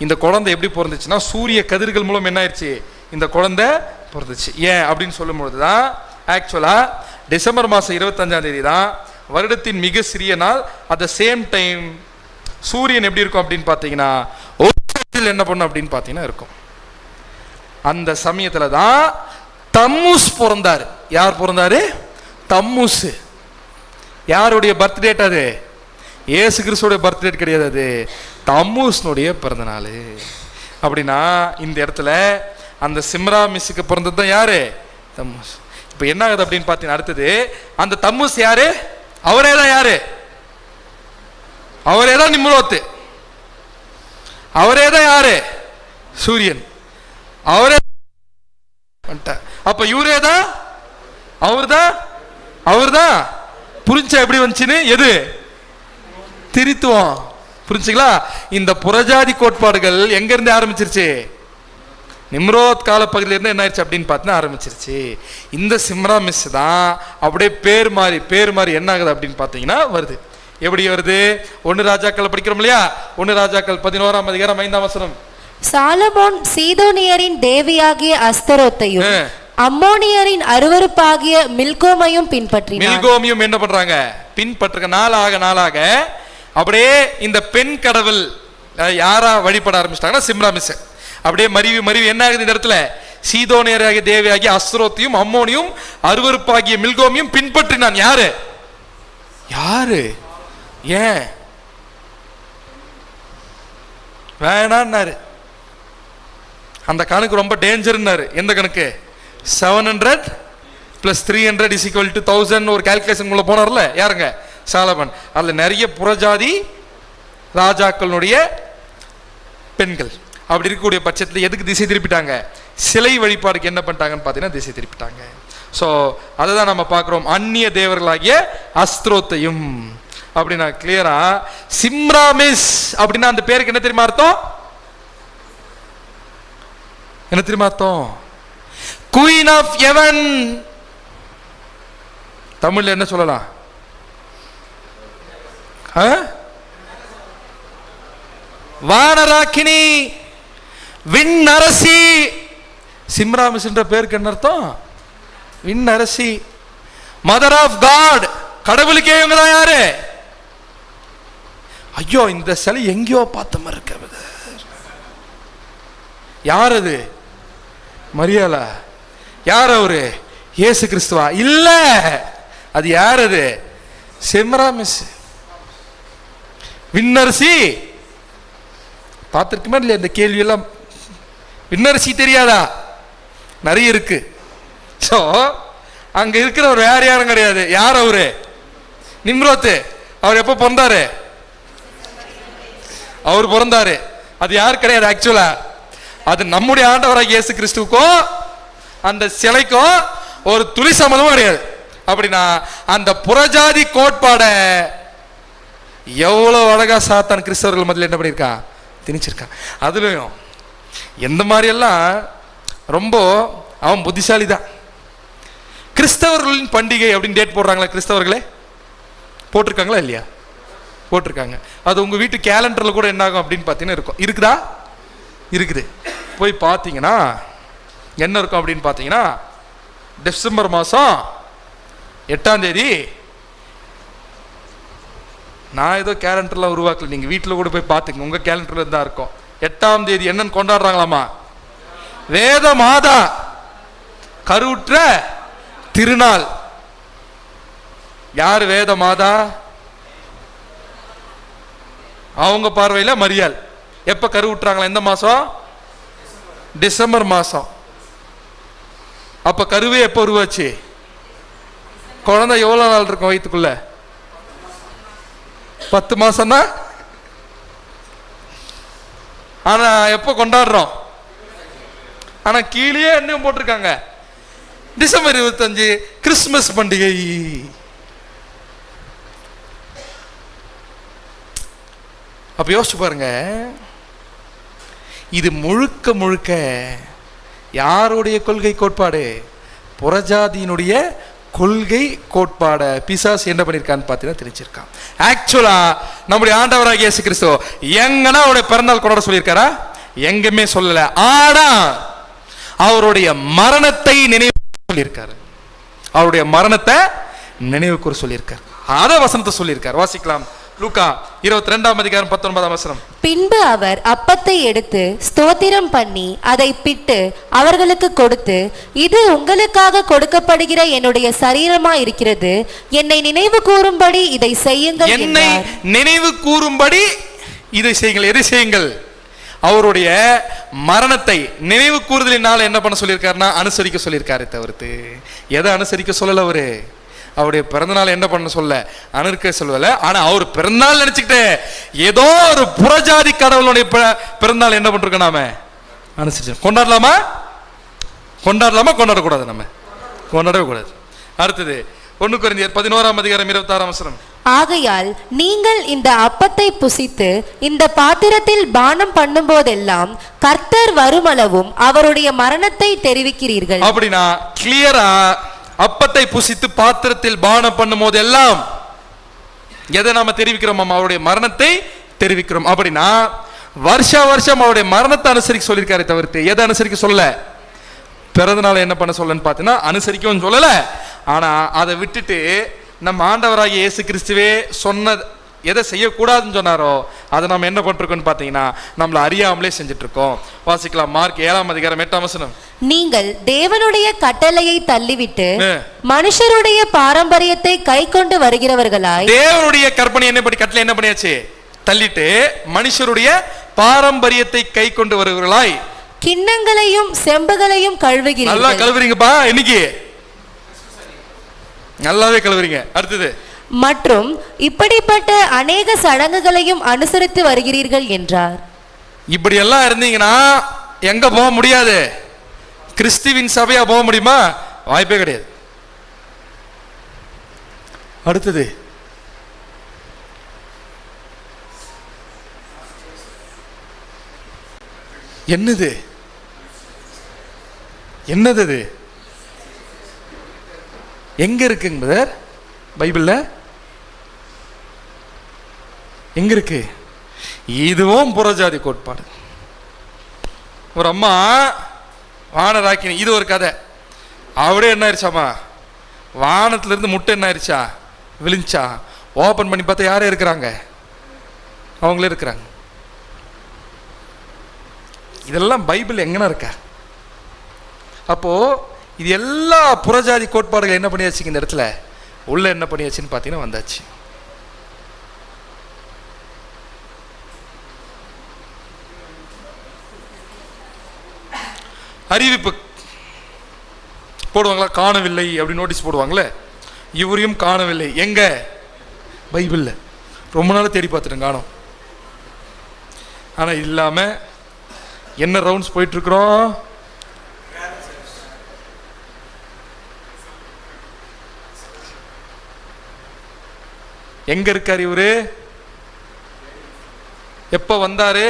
இந்த குழந்தை எப்படி பிறந்துச்சுன்னா சூரிய கதிர்கள் மூலம் என்ன ஆயிடுச்சு, இந்த குழந்தை பிறந்துச்சு. ஏன் அப்படின்னு சொல்லும்பொழுது தான் ஆக்சுவலாக டிசம்பர் மாதம் 25ஆம் தேதி தான் வருடத்தின் மிக சிறிய நாள். அட் த சேம் டைம் சூரியன் எப்படி இருக்கும் அப்படின்னு பார்த்தீங்கன்னா என்ன பண்ணும் அப்படின்னு பார்த்தீங்கன்னா இருக்கும். அந்த சமயத்தில் தான் தம்மூஸ் பிறந்தார். யார் பிறந்தாரு? தம்மூஸ். யாருடைய பர்த் டேட் அது? ஏசு கிறிஸ்துவோட பர்த் டேட் கிடையாது, அது தம்மூஸ்னுடைய பிறந்த நாள். அப்படின்னா இந்த இடத்துல அந்த சிம்ராமிஸுக்கு பிறந்தது தான் யாரு? தம்மூஸ். இப்போ என்ன ஆகுது அப்படின்னு பார்த்தீங்கன்னா அடுத்தது அந்த தம்மூஸ் யாரு? அவரே தான் யாரு? அவரே தான் நிம்ரோத்து. அவரே தான் யாரு? சூரியன். அவரே. அப்ப இவரே தான், அவர் தான். புரிஞ்சா எப்படி வந்துச்சுன்னு? எது திரித்துவம். புரிஞ்சுங்களா? இந்த புறஜாதி கோட்பாடுகள் எங்க இருந்து ஆரம்பிச்சிருச்சு? நிம்ரோத் காலப்பகுதியில இருந்து என்ன ஆயிடுச்சு அப்படின்னு பார்த்தீங்கன்னா ஆரம்பிச்சிருச்சு. இந்த சிம்ராமிஸ் தான் அப்படியே பேர் மாறி என்ன ஆகுது அப்படின்னு பார்த்தீங்கன்னா வருது. எப்படி வருது? 1 ராஜாக்கள் படிக்கிறோம் இல்லையா? 1 ராஜாக்கள் 11ஆம் அதிகாரம் 5ஆம் வசனம். சாலமோன் சீதோனியரின் தேவியாகிய அஸ்தரோத்தையும் அம்மோனியரின் அருவருப்பாகிய மில்கோமையும் பின்பற்றினான். மில்கோமையும் என்ன பண்றாங்க? பின்பற்றுங்க. நாளாக அப்படியே இந்த பெண் கடவுள் யாரா வழிபட ஆரம்பிச்சிட்டாங்கன்னா சிம்ராமிஸ். அப்படியே மறிவு என்ன ஆகுது இந்த இடத்துல? சீதோனியராகிய தேவியாகிய அஸ்தரோத்தையும் அம்மோனியும் அருவருப்பாகிய மில்கோமையும் பின்பற்றினான். யாரு? ஏன் வேணான்னாரு? அந்த கணக்கு ரொம்ப டேஞ்சர்னாரு. எந்த கணக்கு? 700 + 300 = 1000 ஒரு கால்குலேஷன் உள்ள போனார்ல யாருங்க? சாலமன். அதுல நிறைய புறஜாதி ராஜாக்களுடைய பெண்கள். அப்படி இருக்கக்கூடிய பட்சத்தில் எதுக்கு திசை திருப்பிட்டாங்க? சிலை வழிபாடுக்கு என்ன பண்ணிட்டாங்கன்னு பார்த்தீங்கன்னா திசை திருப்பிட்டாங்க. ஸோ அதை தான் நம்ம பார்க்குறோம். அந்நிய தேவர்களாகிய அஸ்திரோத்தையும் அப்படின்னா கிளியரா சிம்ராமிஸ் அப்படின்னா அந்த பேருக்கு என்ன தெரியுமா அர்த்தம்? என்ன தெரியுமா அர்த்தம்? Queen of heaven. தமிழ்ல என்ன சொல்லலாம்? வானராக்கினி, விண்ணரசி. சிம்ராமிஸ் என்ற பேருக்கு என்ன அர்த்தம்? விண்ணரசி, மதர் ஆஃப் காட். கடவுளுக்கே இவங்க தான் யாரு? ஐயோ இந்த சிலை எங்கேயோ பார்த்த மாதிரி இருக்கு. யார் அது? மரியாளா? யார் அவரு? இயேசு கிறிஸ்துவா? இல்ல, அது யார்? அது சிம்ராமிஸ். விண்ணரசி பார்த்திருக்குமே இல்லையா? இந்த கேள்வி எல்லாம் விண்ணரசி தெரியாதா? நிறைய இருக்கு. ஸோ அங்க இருக்கிறவர் வேற யாரும் கிடையாது. யார் அவரு? நிம்ரோத்து. அவர் எப்போ பிறந்தாரு? அவர் பிறந்தாரு. அது யார் கிடையாது ஆக்சுவலா? அது நம்முடைய ஆண்டவராக இயேசு கிறிஸ்துவுக்கும் அந்த சிலைக்கும் ஒரு துளி சம்மதமும் கிடையாது. அப்படின்னா அந்த புறஜாதி கோட்பாட எவ்வளவு அழகா சாத்தான் கிறிஸ்தவர்கள் முதல்ல என்ன பண்ணியிருக்கான்? திணிச்சிருக்கான். அதுலயும் எந்த மாதிரி எல்லாம் ரொம்ப அவன் புத்திசாலி தான். கிறிஸ்தவர்களின் பண்டிகை அப்படின்னு டேட் போடுறாங்களா? கிறிஸ்தவர்களே போட்டிருக்காங்களா இல்லையா? போட்டிருக்காங்க. அது உங்க வீட்டு கேலண்டர்ல கூட என்ன ஆகும் அப்படின்னு பார்த்தீங்கன்னா இருக்கும். இருக்குதா? இருக்குது. போய் பார்த்தீங்கன்னா என்ன இருக்கும் அப்படின்னு பார்த்தீங்கன்னா டிசம்பர் மாதம் 8ஆம் தேதி. நான் ஏதோ கேலண்டர்லாம் உருவாக்கல, நீங்கள் வீட்டில் கூட போய் பார்த்துங்க, உங்கள் கேலண்டரில் தான் இருக்கும். 8ஆம் தேதி என்னன்னு கொண்டாடுறாங்களாமா? வேத மாதா கருவுற்ற திருநாள். யார் வேத மாதா? அவங்க பார்வையில் மரியாள். எப்போ கருவுற்றாங்களா? எந்த மாதம்? டிசம்பர் மாதம். அப்போ கருவே எப்போ உருவாச்சு? குழந்தை எவ்வளோ நாள் இருக்கும் வயிற்றுக்குள்ள? 10 மாசம் தான். ஆனா எப்போ கொண்டாடுறோம்? ஆனா கீழே என்ன போட்டிருக்காங்க? டிசம்பர் 25 கிறிஸ்துமஸ் பண்டிகை. அப்ப யோசிச்சு பாருங்க, இது முழுக்க முழுக்க யாருடைய கொள்கை கோட்பாடு? புறஜாதியினுடைய கொள்கை கோட்பாட பிசாசு என்ன பண்ணிருக்கான்னு பார்த்தீங்கன்னா தெரிஞ்சிருக்கான். ஆக்சுவலா நம்முடைய ஆண்டவராகிய இயேசு கிறிஸ்து எங்கன்னா அவருடைய பிறந்தநாள் கொண்டாட சொல்லியிருக்காரா? எங்குமே சொல்லல. ஆனா அவருடைய மரணத்தை நினைவு சொல்லியிருக்காரு. அவருடைய மரணத்தை நினைவு கூற சொல்லியிருக்காரு. அத வசனத்தை சொல்லியிருக்கார். வாசிக்கலாம். லூக்கா 22ஆம் அதிகாரம் 19ஆம் வசனம். பின்பு அவர் அப்பத்தை எடுத்து ஸ்தோத்திரம் பண்ணி அதை பிட்டு அவர்களுக்கு கொடுத்து, இது உங்களுக்காக கொடுக்கப்படுகிற என்னுடைய சரீரமா இருக்கிறது, என்னை நினைவு கூறும்படி இதை செய்யுங்கள். என்னை நினைவு கூறும்படி இதை செய்யுங்கள். எதை செய்யுங்கள்? அவருடைய மரணத்தை நினைவு கூறுதலினால என்ன பண்ண சொல்லியிருக்காருன்னா அனுசரிக்க சொல்லியிருக்காரு. தவிர்த்து எதை அனுசரிக்க சொல்லல? அவரு அவருடைய பிறந்தநாள் என்ன பண்ண சொல்ல அனுர்க்க சொல்லல. ஆனா அவர் பிறந்தநாள் நினைச்சுக்கிட்டு ஏதோ ஒரு புறஜாதி கடவுளுடைய பிறந்தநாள் என்ன பண்றோம்? நாம அனுசரிச்சு கொண்டாடலாமா? கொண்டாடலாமா? கொண்டாடக்கூடாது. நம்ம கொண்டாடவே கூடாது. அடுத்தது 1 கொரிந்தியர் 11ஆம் அதிகாரம் 26ஆம் வசனம். ஆகையால் நீங்கள் இந்த அப்பத்தை புசித்து இந்த பாத்திரத்தில் பானம் பண்ணும் போதெல்லாம் கர்த்தர் வருமளவும் அவருடைய மரணத்தை தெரிவிக்கிறீர்கள். அப்படின்னா கிளியரா அப்பத்தை புசித்து பாத்திரத்தில் பானம் பண்ணும் போதெல்லாம் எதை நாம தெரிவிக்கிறோம்? அவருடைய மரணத்தை தெரிவிக்கிறோம். அப்படின்னா வருஷம் அவருடைய மரணத்தை அனுசரிக்க சொல்லியிருக்காரு தவிர்த்து எதை அனுசரிக்க சொல்லல? பிறந்த நாள் என்ன பண்ண சொல்லன்னு பார்த்தீங்கன்னா அனுசரிக்கவும் சொல்லல. ஆனா அதை விட்டுட்டு நம்ம ஆண்டவராகிய இயேசு கிறிஸ்துவே சொன்ன எதை செய்யக்கூடாதுன்னு சொன்னாரோ அதை நம்ம என்ன பண்ணிருக்கோம்னு பார்த்தீங்கன்னா நம்மள அறியாமலே செஞ்சுட்டு இருக்கோம். வாசிக்கலாம், மார்க் 7:8. நீங்கள் தேவனுடைய கட்டளையை தள்ளிவிட்டு மனுஷருடைய பாரம்பரியத்தை கை கொண்டு வருகிறவர்களாய், தேவனுடைய கற்பனை என்ன பண்ணி கட்டளை என்ன பண்ணியாச்சு? தள்ளிட்டு மனுஷருடைய பாரம்பரியத்தை கை கொண்டு வருகிறவர்களாய் கிண்ணங்களையும் செம்புகளையும் கழுவுகிறீர்கள். நல்லா கழுவுறீங்கப்பா, இன்னைக்கு நல்லாவே கழுவுறீங்க. அடுத்தது, மற்றும் இப்படிப்பட்ட அநேக சடங்குகளையும் அனுசரித்து வருகிறீர்கள் என்றார். இப்படி எல்லாம் இருந்தீங்கன்னா எங்க போக முடியாது? கிறிஸ்துவின் சபையா போக முடியுமா? வாய்ப்பே கிடையாது. அடுத்தது, என்னது அது? எங்க இருக்குங்க பிரதர்? பைபிள்ல எங்க இருக்கு? இதுவும் புறஜாதி கோட்பாடு. ஒரு அம்மா வானராக்கினி, இது ஒரு கதை. அவரே என்ன ஆயிடுச்சாமா, வானத்துல இருந்து முட்டை என்ன ஆயிடுச்சா, விழிஞ்சா. ஓபன் பண்ணி பார்த்தா யாரே இருக்கிறாங்க? அவங்களே இருக்கிறாங்க. இதெல்லாம் பைபிள் எங்கன்னா இருக்கா? அப்போ இது எல்லா புறஜாதி கோட்பாடுகள் என்ன பண்ணியாச்சு இந்த இடத்துல உள்ள என்ன பண்ணியாச்சுன்னு பார்த்தீங்கன்னா வந்தாச்சு. அறிவிப்பு போடுவாங்களா? காணவில்லை அப்படி நோட்டீஸ் போடுவாங்களே, இவரையும் காணவில்லை. எங்க? பைபிள்ல. ரொம்ப நாள் தேடி பார்த்துட்டேன், காணோம். ஆனா இல்லாம என்ன ரவுண்ட்ஸ் போயிட்டு இருக்கிறோம்? எங்க இருக்காரு இவரு? எப்ப வந்தாரு?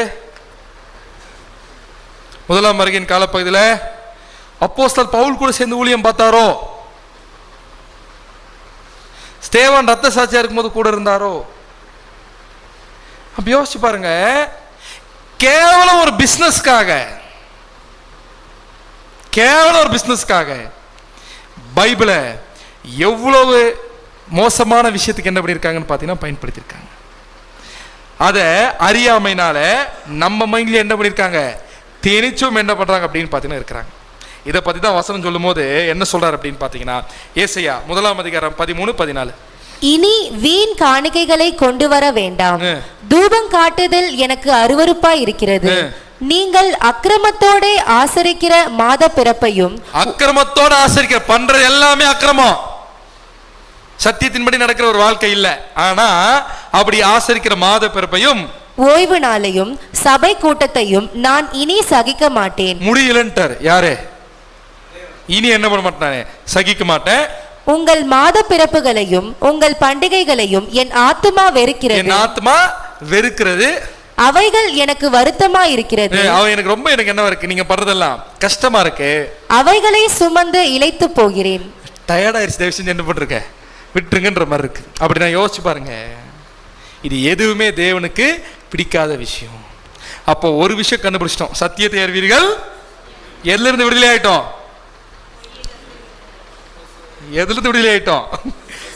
முதலாம் வருகையின் காலப்பகுதியில் அப்போஸ்தலர் பவுல் கூட சேர்ந்து ஊழியம் பார்த்தாரோ? ஸ்தேவான் ரத்த சாட்சியா இருக்கும்போது கூட இருந்தாரோ? அப்ப யோசிச்சு பாருங்க. கேவலம் ஒரு பிசினஸ்க்காக பைபிளை எவ்வளவு மோசமான விஷயத்துக்கு என்ன பண்ணியிருக்காங்கன்னு பார்த்தீங்கன்னா பயன்படுத்தியிருக்காங்க. அதை அறியாமைனால நம்ம மைண்ட்ல என்ன பண்ணியிருக்காங்க, திணிச்சும் என்ன பண்றாங்க அப்படின்னு பார்த்தீங்கன்னா இருக்கிறாங்க. இதை பத்தி தான் வசனம் சொல்லும் போது என்ன சொல்றாரு அப்படின்னு பார்த்தீங்கன்னா, ஏசாயா 1:13-14. இனி வீண் காணிக்கைகளை கொண்டு வர வேண்டாம், தூபம் காட்டுதல் எனக்கு அருவருப்பாய் இருக்கிறது. நீங்கள் அக்கிரமத்தோட ஆசரிக்கிற மாத பிறப்பையும், அக்கிரமத்தோட ஆசரிக்கிற பண்றது எல்லாமே அக்கிரமம், சத்தியத்தின்படி நடக்கிற ஒரு வாழ்க்கை இல்ல. ஆனா அப்படி ஆசரிக்கிற மாத பிறப்பையும் ஓய்வு நாளையும் சபை கூட்டத்தையும் நான் இனி சகிக்க மாட்டேன். முடியலன்ட்டார். யாரு? இனி என்ன பண்ண மாட்டானே, சகிக்க மாட்டேன். உங்கள் மாத பிறப்புகளையும் உங்கள் பண்டிகைகளையும் என் ஆத்துமா வெறுக்கிறது. என் ஆத்துமா வெறுக்கிறது. அவைகள் எனக்கு வருத்தமா இருக்கிறது. எனக்கு ரொம்ப எனக்கு என்ன இருக்கு, நீங்க பண்றதெல்லாம் கஷ்டமா இருக்கு. அவைகளை சுமந்து இளைத்து போகிறேன். டயர்டாயிருச்சு, தயவு செஞ்சு என்ன பண்றீங்க, விட்டுருங்கன்ற மாதிரி இருக்கு. அப்படி நான் யோசிச்சு பாருங்க, இது எதுவுமே தேவனுக்கு பிடிக்காத விஷயம். அப்போ ஒரு விஷயம் கண்டுபிடிச்சிட்டோம், சத்தியத்தை அறிவீர்கள். எதுல இருந்து விடுதலை ஆயிட்டோம்?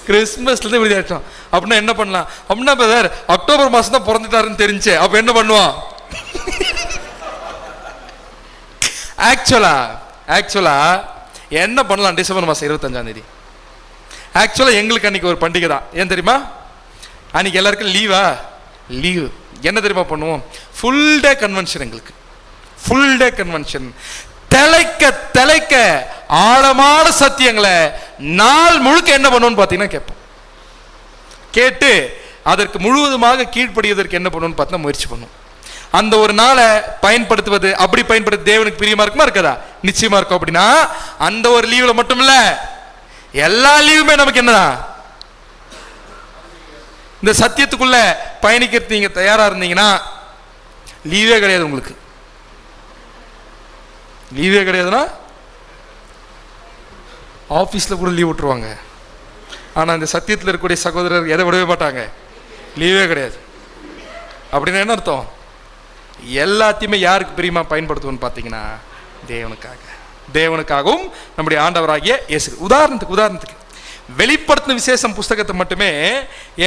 கிறிஸ்துமஸ்ல இருந்து விடுதலை ஆயிட்டோம். அப்படின்னா என்ன பண்ணலாம் அப்படின்னா, பிரதர் அக்டோபர் மாசம் தான் பிறந்துட்டாருன்னு தெரிஞ்சு அப்ப என்ன பண்ணுவான்? ஆக்சுவலா என்ன பண்ணலாம்? டிசம்பர் மாசம் 25 ஆக்சுவலா எங்களுக்கு அன்னைக்கு ஒரு பண்டிகை தான். ஏன் தெரியுமா? அன்னைக்கு எல்லாருக்கும் லீவு. என்ன தெரியுமா பண்ணுவோம்? Full day convention. எங்களுக்கு ஃபுல் டே கன்வென்ஷன். தலைக்க ஆழமான சத்தியங்களை நாள் முழுக்க என்ன பண்ணுவோம்னு பார்த்தீங்கன்னா கேட்போம். கேட்டு அதற்கு முழுவதுமாக கீழ்ப்படிவதற்கு என்ன பண்ணுவோம்னு பார்த்தா முயற்சி பண்ணுவோம். அந்த ஒரு நாளை பயன்படுத்துவது, அப்படி பயன்படுத்த தேவனுக்கு பிரியமா இருக்குமா இருக்காதா? நிச்சயமா இருக்கும். அப்படின்னா அந்த ஒரு லீவ்ல மட்டும் இல்ல, எல்லா லீவுமே நமக்கு என்னதான், இந்த சத்தியத்துக்குள்ள பயணிக்கிறது நீங்க தயாரா இருந்தீங்கன்னா லீவே கிடையாது. உங்களுக்கு லீவே கிடையாதுன்னா ஆபீஸ்ல கூட லீவ் விட்டுருவாங்க. ஆனா இந்த சத்தியத்தில் இருக்கக்கூடிய சகோதரர் எதை விடவே மாட்டாங்க, லீவே கிடையாது. அப்படின்னா என்ன அர்த்தம்? எல்லாத்தையுமே யாருக்கு பிரியமா பயன்படுத்துவோம்னு பார்த்தீங்கன்னா தேவனுக்காகவும் நம்முடைய ஆண்டவராகிய இயேசு. உதாரணத்துக்கு வெளிப்படுத்தின விசேஷம் புஸ்தகத்தை மட்டுமே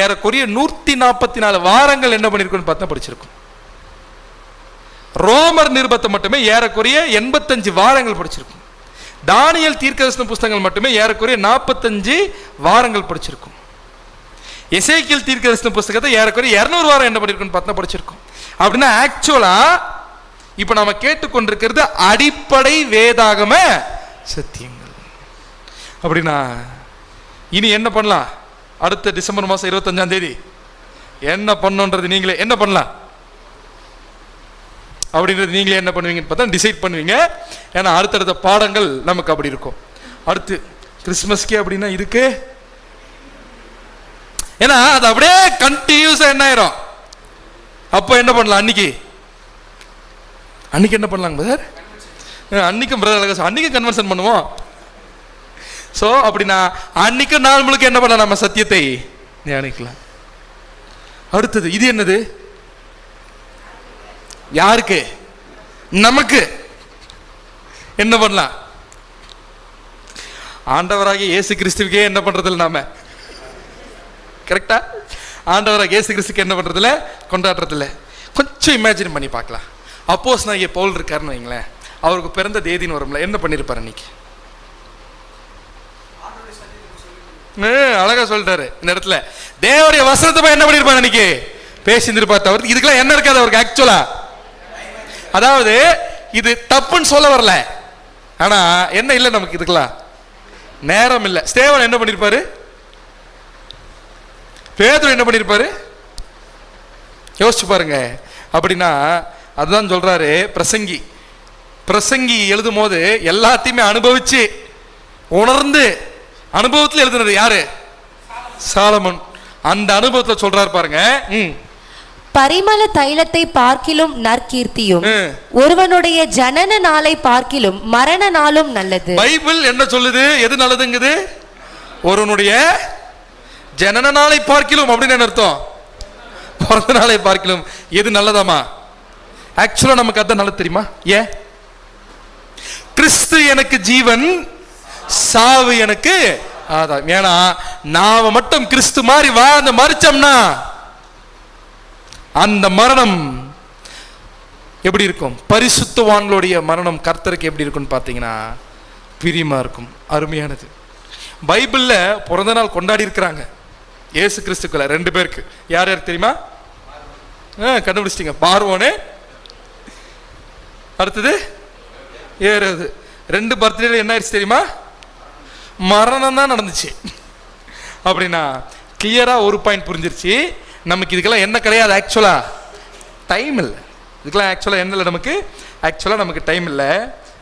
ஏறக்குறைய 144 வாரங்கள் என்ன பண்ணிருக்கோம்னு பார்த்தா படிச்சிருக்கோம். ரோமர் நிருபத்தை மட்டுமே ஏறக்குறைய 85 வாரங்கள் படிச்சிருக்கும். தானியேல் தீர்க்கதரிசன புஸ்தகங்கள் மட்டுமே ஏறக்குறைய 45 வாரங்கள் படிச்சிருக்கும். எசேக்கியேல் தீர்க்கதரிசன புஸ்தகத்தை ஏறக்குறைய 200 வாரம் என்ன பண்ணிருக்கோம்னு பார்த்தா படிச்சிருக்கோம். அப்படின்னா ஆக்சுவலா இப்ப நாம கேட்டுக்கொண்டிருக்கிறது அடிப்படை வேதாகம சத்தியங்கள். அப்படின்னா இனி என்ன பண்ணலாம்? அடுத்த டிசம்பர் மாசம் 25ஆம் தேதி என்ன பண்ணணுன்றது நீங்களே என்ன பண்ணலாம் அப்படின்றது நீங்களே என்ன பண்ணுவீங்கன்னு பார்த்தா டிசைட் பண்ணுவீங்க. ஏன்னா அடுத்தடுத்த பாடங்கள் நமக்கு அப்படி இருக்கும். அடுத்து கிறிஸ்துமஸ்க்கே அப்படின்னா இருக்கு. ஏன்னா அது அப்படியே கண்டினியூஸா என்ன ஆயிரும். அப்போ என்ன பண்ணலாம்? அன்னைக்கு என்ன பண்ணலாங்க பிரதர்? அன்னைக்கும் கன்வர்ஷன் பண்ணுவோம். ஸோ அப்படின்னா அன்னைக்கு நாள் முழுக்க என்ன பண்ணலாம்? நம்ம சத்தியத்தை தியானிக்கலாம். அடுத்தது இது என்னது? யாருக்கு? நமக்கு. என்ன பண்ணலாம்? ஆண்டவராகிய இயேசு கிறிஸ்துவுக்கே என்ன பண்றதில்ல நாம. கரெக்டா? ஆண்டவராகிய இயேசு கிறிஸ்துக்கு என்ன பண்றதில்ல, கொண்டாடுறதில்ல. கொஞ்சம் இமேஜின் பண்ணி பார்க்கலாம். அப்போஸ்தலனாகிய பவுல் இருக்காருன்னு வைங்களேன், அவருக்கு பிறந்த தேதின்னு வரும்ல, என்ன பண்ணிருப்பாரு அன்னைக்கு? அழகா சொல்லிட்டாரு இந்த இடத்துல. தேவனுடைய வசனத்தை என்ன பண்ணிருப்பாரு அன்னைக்கு? பேசியிருப்பார். தவிர இதுக்கெல்லாம் என்ன இருக்காது அவருக்கு ஆக்சுவலா. அதாவது இது தப்புன்னு சொல்ல வரல, ஆனா என்ன இல்லை நமக்கு இதுக்கெல்லாம் நேரம் இல்லை. ஸ்தேவான் என்ன பண்ணிருப்பாரு? பேதுரு என்ன பண்ணிருப்பாரு? யோசிச்சு பாருங்க. அப்படின்னா அதுதான் சொல்றாரு பிரசங்கி எழுதும் போது எல்லாத்தையுமே அனுபவிச்சு உணர்ந்து அனுபவத்தில் எழுதுனது யாரு? சாலமன். அந்த அனுபவத்தில் சொல்றாரு பாருங்க. பரிமள தைலத்தை பார்க்கிலும் நற்கீர்த்தியும் ஒருவனுடைய ஜனன நாளை பார்க்கிலும் மரண நாளும் நல்லது. பைபிள் என்ன சொல்லுது? எது நல்லதுங்குது? ஒருவனுடைய ஜனன நாளை பார்க்கிலும் அப்படின்னு என்ன அர்த்தம்? பிறந்த நாளை பார்க்கிலும் எது நல்லதாமா? ஆக்சுவலா நமக்கு அதான் நல்லது தெரியுமா? ஏன்? கிறிஸ்து எனக்கு ஜீவன், சாவு எனக்கு ஆதாரம். ஏன்னா நாம மட்டும் கிறிஸ்து மாதிரி வாழ்ந்து மரிச்சோம்னா அந்த மரணம் எப்படி இருக்கும்? பரிசுத்தவான்களுடைய மரணம் கர்த்தருக்கு எப்படி இருக்கும்னு பார்த்தீங்கன்னா பிரியமா இருக்கும், அருமையானது. பைபிள்ல பிறந்த நாள் கொண்டாடி இருக்கிறாங்க இயேசு கிறிஸ்துக்குள்ள 2 பேருக்கு. யார் யாருக்கு தெரியுமா? கண்டுபிடிச்சிட்டீங்க. பார்வோனு, அடுத்தது ஏறது. 2 பர்த்டேல என்ன ஆயிடுச்சு தெரியுமா? மரணம் தான் நடந்துச்சு. அப்படின்னா கிளியரா ஒரு பாயிண்ட் புரிஞ்சிருச்சு. நமக்கு இதுக்கெல்லாம் என்ன கிடையாது, ஆக்சுவலா டைம் இல்லை. இதுக்கெல்லாம் ஆக்சுவலா என்ன இல்லை நமக்கு? ஆக்சுவலா நமக்கு டைம் இல்லை.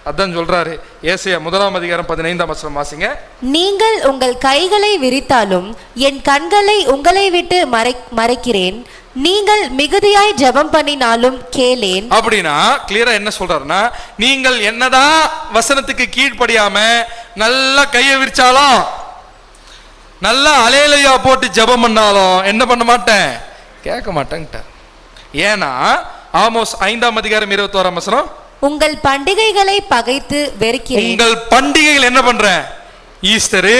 அதான் சொல்றாரு ஏசாயா 1ஆம் அதிகாரம் 15ஆம் வசனம் வாசிங்க. நீங்கள் உங்கள் கைகளை விரித்தாலும் என் கண்களை உங்களை விட்டு மறைக்கிறேன், நீங்கள் மிகுதியாய் ஜெபம் பண்ணினாலும் கேளேன். அப்படின்னா கிளியரா என்ன சொல்றாருன்னா, நீங்கள் என்னதான் வசனத்துக்கு கீழ்ப்படியாம நல்லா கையை விரிச்சாலும் நல்லா அலையலையா போட்டு ஜெபம் பண்ணாலும் என்ன பண்ண மாட்டேன், கேட்க மாட்டேன்ட்டார். ஏன்னா ஆமோஸ் 5ஆம் அதிகாரம் 21ஆம் வசனம், உங்கள் பண்டிகைகளை பகைத்து வெறுக்கிறேன். உங்கள் பண்டிகைகள் என்ன பண்றேன்? ஈஸ்டரு,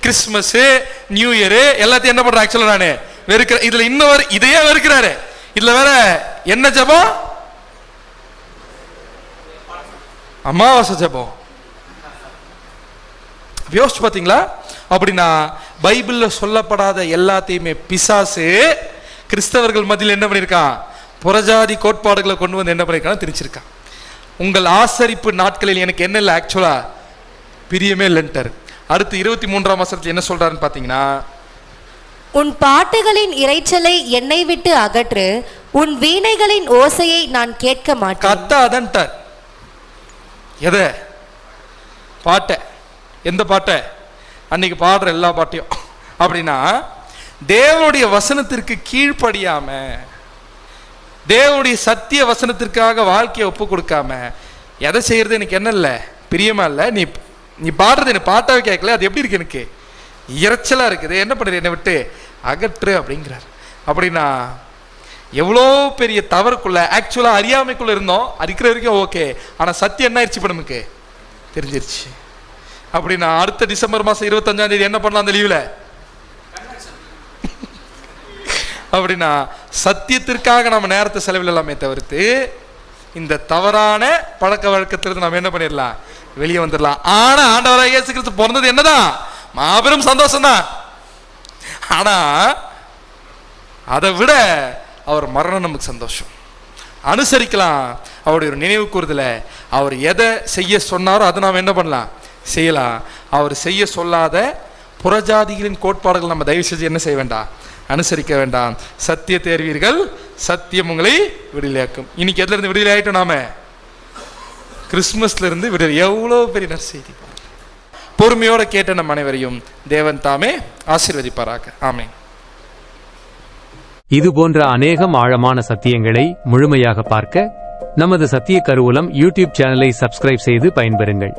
கிறிஸ்துமஸ், நியூ இயர் எல்லாத்தையும் என்ன பண்றேன்? ஆக்சுவலா நானு வெறுக்கிறேன். இதுல இன்னொரு இதையே வெறுக்கிறாரு. இதுல வேற என்ன ஜெபம்? அமாவாசை ஜெபம். யோசிச்சு பாத்தீங்களா? அப்படின்னா பைபிள்ல சொல்லப்படாத எல்லாத்தையுமே பிசாசு கிறிஸ்தவர்கள் மத்தியில் என்ன பண்ணிருக்கான்? புறஜாதி கோட்பாடுகளை கொண்டு வந்து என்ன பண்ணிருக்கான்? திணிச்சிருக்கான். உங்கள் ஆசரிப்பு நாட்களில் எனக்கு என்ன இல்லை, ஆக்சுவலா பிரியமே இல்லைன்ட்டார். அடுத்து 23ஆம் வசனத்தில் என்ன சொல்றாருன்னு பாத்தீங்கன்னா, உன் பாட்டுகளின் இறைச்சலை என்னை விட்டு அகற்று, உன் வீணைகளின் ஓசையை நான் கேட்க மாட்டேன். கத்தாதன்ட்டார். எதை? பாட்டை. எந்த பாட்டை? அன்னைக்கு பாடுற எல்லா பாட்டையும். அப்படின்னா தேவனுடைய வசனத்திற்கு கீழ்ப்படியாம, தேவனுடைய சத்திய வசனத்திற்காக வாழ்க்கையை ஒப்பு கொடுக்காம எதை செய்யறது எனக்கு என்ன இல்லை, பிரியமா இல்லை. நீ பாடுறது எனக்கு பாட்டாவே கேட்கல, அது எப்படி இருக்கு? எனக்கு இறைச்சலா இருக்குது. என்ன பண்ணுறது? என்னை விட்டு அகற்று அப்படிங்கிறார். அப்படின்னா எவ்வளோ பெரிய தவறுக்குள்ள, ஆக்சுவலாக அறியாமைக்குள்ள இருந்தோம். அறிக்கிற வரைக்கும் ஓகே, ஆனால் சத்தியம் என்ன ஆயிடுச்சு இப்போ நமக்கு தெரிஞ்சிருச்சு. அப்படின்னா அடுத்த டிசம்பர் மாதம் 25ஆம் தேதி என்ன பண்ணலாம் அந்த லீவில்? அப்படின்னா சத்தியத்திற்காக நம்ம நேரத்தை செலவிடலாமே தவிர்த்து இந்த தவறான பழக்க வழக்கத்திலிருந்து நம்ம என்ன பண்ணிடலாம், வெளியே வந்துடலாம். ஆனா ஆண்டவராகிய இயேசு கிறிஸ்து பிறந்தது என்னதான் மாபெரும் சந்தோஷம் தான். ஆனா அதை விட அவர் மரணம் நமக்கு சந்தோஷம். அனுசரிக்கலாம் அவருடைய ஒரு நினைவு கூறுதல. அவர் எதை செய்ய சொன்னாரோ அதை நாம் என்ன பண்ணலாம், செய்யலாம். அவர் செய்ய சொல்லாத புறஜாதிகளின் கோட்பாடுகள் நம்ம தயவு செஞ்சு என்ன செய்ய வேண்டாம், அனுசரிக்க வேண்டாம். சத்திய தேர்வீர்கள், சத்தியம் உங்களை விடுதலையாக்கும். இன்னைக்கு எதுல இருந்து விடுதலை ஆயிட்டோம்? நாம கிறிஸ்துமஸ்ல இருந்து விடுதலை. எவ்வளவு பெரிய நற்செய்தி! பொறுமையோட கேட்ட நம் அனைவரையும் தேவன் தாமே ஆசீர்வதிப்பாராக. ஆமென். இது போன்ற அநேகம் ஆழமான சத்தியங்களை முழுமையாக பார்க்க நமது சத்திய கருவூலம் யூடியூப் சேனலை சப்ஸ்கிரைப் செய்து பயன்பெறுங்கள்.